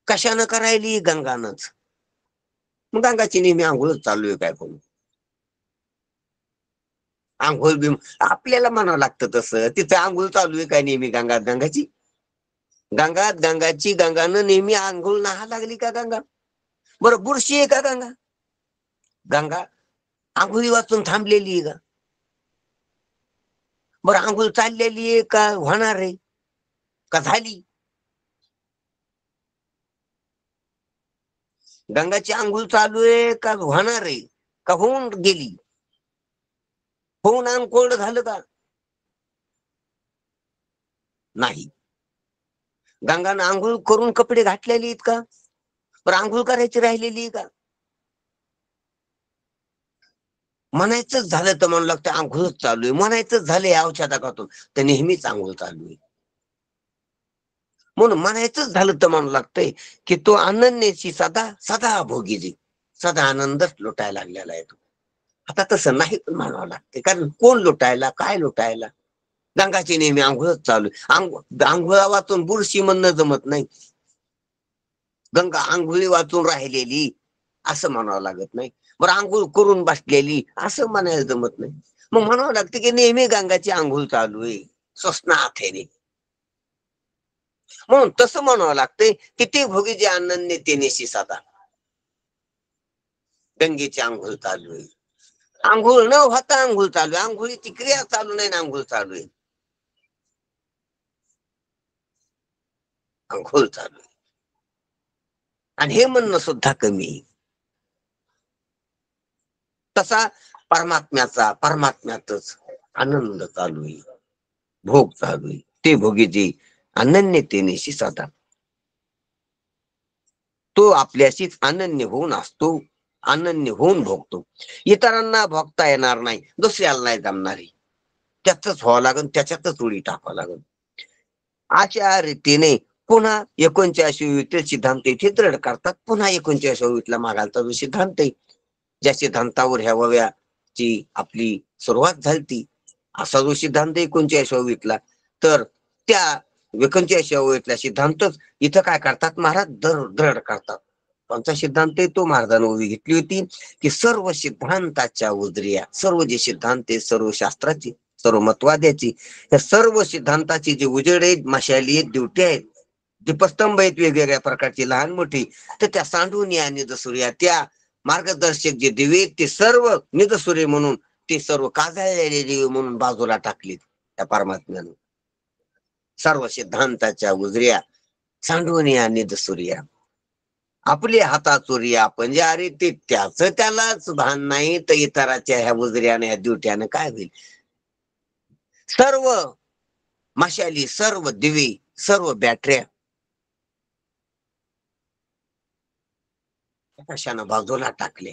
कशानं करायली? गंगानच. मग गंगाची नेहमी आंघोळच चालू आहे काय? कोण आंघोळ बिम आपल्याला म्हणावं लागतं तसं, तिथं आंघोळ चालू आहे काय नेहमी गंगात? गंगाची गंगात गंगाची गंगानं नेहमी आंघोळ नाहा लागली का गंगा? बरं बुरशी आहे का गंगा? गंगा आंघोळी वाचून थांबलेली आहे का? बरं आंघोळ चाललेली आहे का होणार आहे का झाली? गंगाची आंघोळ चालू आहे का होणार आहे का होऊन गेली? होऊन अंघोळ झालं का? नाही. गंगानं आंघोळ करून कपडे घातलेली आहेत का? बरं आंघोळ करायची राहिलेली आहे का? म्हणायचंच झालं तर म्हणू लागतं आंघोळच चालू आहे. म्हणायचंच झालंय औषधातून तर नेहमीच आंघोळ चालू आहे. म्हणून म्हणायचंच झालं तर म्हणू लागतंय की तो अनन्याची सदा सदा भोगी, सदा आनंदच लुटायला लागलेला आहे तो. आता तसं नाही पण म्हणावं लागते, कारण कोण लुटायला, काय लुटायला? गंगाची नेहमी आंघोळच चालू आहे. आंघोळा वाचून बुरशी म्हणणं जमत नाही. गंगा आंघोळी वाचून राहिलेली असं म्हणावं लागत नाही. बरं आंघोळ करून बसलेली असं म्हणायला जमत नाही. मग म्हणावं लागतं की नेहमी गंगाची आंघोळ चालू आहे स्वस्नाथेने. म्हणून तसं म्हणावं लागतंय की ते भोगी जे अनन्यतेनेशी सदा गंगेची आंघोळ चालू आहे. आंघोळ न होता आंघोळ चालू आहे. आंघोळीची क्रिया चालू नाही ना आंघोळ चालू आहे. आंघोळ चालू आहे. आणि हे म्हणणं सुद्धा कमी. तसा परमात्म्यातच आनंद चालू आहे, भोग चालू आहे. ते भोगी जे अनन्यतेनेशी सदा तो आपल्याशीच अनन्य होऊन असतो, अनन्य होऊन भोगतो. इतरांना भोगता येणार नाही, दुसऱ्याला नाही जमणार. त्यातच व्हावं लागेल, त्याच्यातच उडी टाकावं लागेल. अशा रीतीने पुन्हा 39वी सिद्धांत इथे दृढ करतात. पुन्हा 39वीतला मागालचा जो सिद्धांत आहे, ज्या सिद्धांतावर ह्या वव्याची आपली सुरुवात झाली, असा जो सिद्धांत 39वीतला, तर त्या 39वीतला सिद्धांतच इथं काय करतात महाराज, दृढ करतात. कोणता सिद्धांत आहे तो महाराजांनी उभी घेतली होती की सर्व सिद्धांताच्या उजऱ्या, सर्व जे सिद्धांत आहे, सर्व शास्त्राची, सर्व मतवाद्याची, या सर्व सिद्धांताची जे उजेड आहेत, मशाली आहेत, ड्युटी आहेत, दीपस्तंभ आहेत वेगवेगळ्या प्रकारची लहान मोठी, तर त्या सांडून आणि निजसूर्या, त्या मार्गदर्शक जे दिवे ते सर्व निजसूर्य म्हणून, ते सर्व काजळलेले दिवे म्हणून बाजूला टाकलेत त्या परमात्म्यानं. सर्व सिद्धांताच्या उजऱ्या सांडून आणि निजसूर्या, आपल्या हातात चोरिया, म्हणजे अरे ते त्याच त्यालाच भान नाही तर इतराच्या ह्या उजऱ्याने, ह्या ड्युट्यानं काय होईल. सर्व मशाली, सर्व दिवे, सर्व बॅटऱ्या कशानं बाजूला टाकले.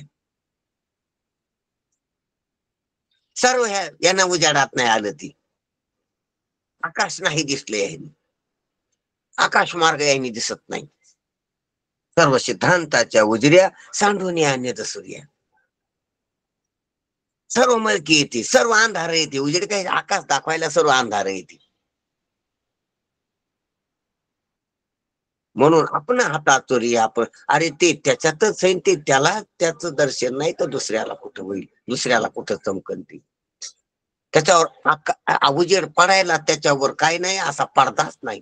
सर्व यांना उजाडात नाही आलं. ती आकाश नाही दिसले, यांनी आकाश मार्ग यांनी दिसत नाही. सर्व सिद्धांताच्या उजऱ्या सांडून आणि सूर्या, सर्व मलकी येते, सर्व अंधार येते. उजेड काही आकाश दाखवायला सर्व अंधार येते. म्हणून आपण हातात चोरी, आपण अरे ते त्याच्यातच आहे, ते त्याला त्याचं दर्शन नाही तर दुसऱ्याला कुठं होईल, दुसऱ्याला कुठं चमकन ती. त्याच्यावर उजेड पडायला त्याच्यावर काय नाही, असा पडदाच नाही.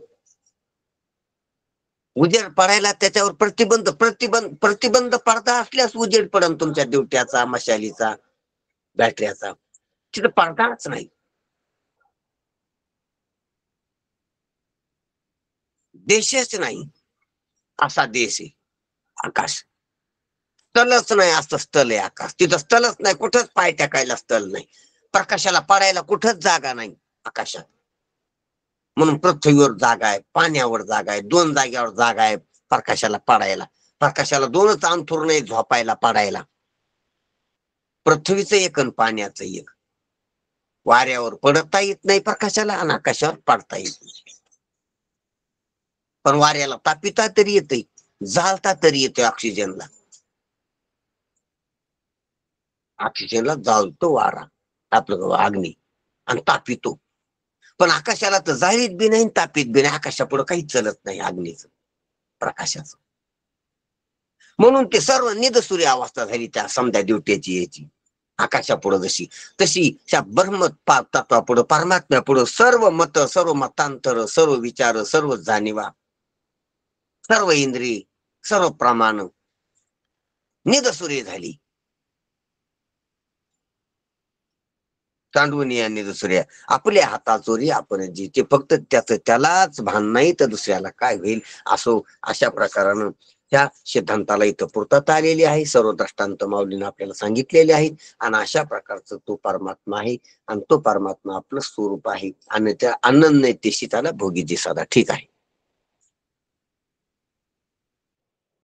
उजेड पडायला त्याच्यावर प्रतिबंध पडदा असल्यास उजेड पडन तुमच्या ड्युट्याचा, मशालीचा, बॅटऱ्याचा. तिथं पडदाच नाही. देशच नाही असा देश आहे आकाश. स्थलच नाही असं स्थल आहे आकाश. तिथं स्थलच नाही, कुठंच पाय टाकायला स्थल नाही, प्रकाशाला पडायला कुठंच जागा नाही आकाशात. म्हणून पृथ्वीवर जागा आहे, पाण्यावर जागा आहे, 2 जाग्यावर जागा आहे प्रकाशाला पडायला. प्रकाशाला 2च अंथरूण आहे झोपायला पडायला, पृथ्वीचं एक आणि पाण्याचं एक. वाऱ्यावर पडता येत नाही प्रकाशाला आणि आकाशावर पडता येत नाही. पण वाऱ्याला तापिता तरी येते, जाळता तरी येते. ऑक्सिजनला जाळतो वारा, आपलं अग्नी, आणि तापितो. पण आकाशाला तर जाळीत बी नाही, तापीत बी नाही. आकाशापुढे काही चलत नाही अग्नीचं, प्रकाशाचं. म्हणून ते सर्व निजसूर्य अवस्था झाली त्या समजा ड्युटीची याची. आकाशापुढं जशी तशी त्या ब्रह्म तत्वापुढं, परमात्म्यापुढं सर्व मत, सर्व मतांतर, सर्व विचार, सर्व जाणीवा, सर्व इंद्रिय, सर्व प्रमाण निजसूर्य झाली. सांडून या निजसूर्या, आपल्या हातात चोरी आपण जी, ते फक्त त्यालाच भान नाही तर दुसऱ्याला काय होईल असो. अशा प्रकारानं त्या सिद्धांताला इथं पूर्तता आलेली आहे. सर्व दृष्टांत माऊलीने आपल्याला सांगितलेले आहेत. आणि अशा प्रकारचं तो परमात्मा आहे, आणि तो परमात्मा आपलं स्वरूप आहे, आणि त्या आनंद नाही त्याशी त्याला भोगी दिसादा. ठीक आहे.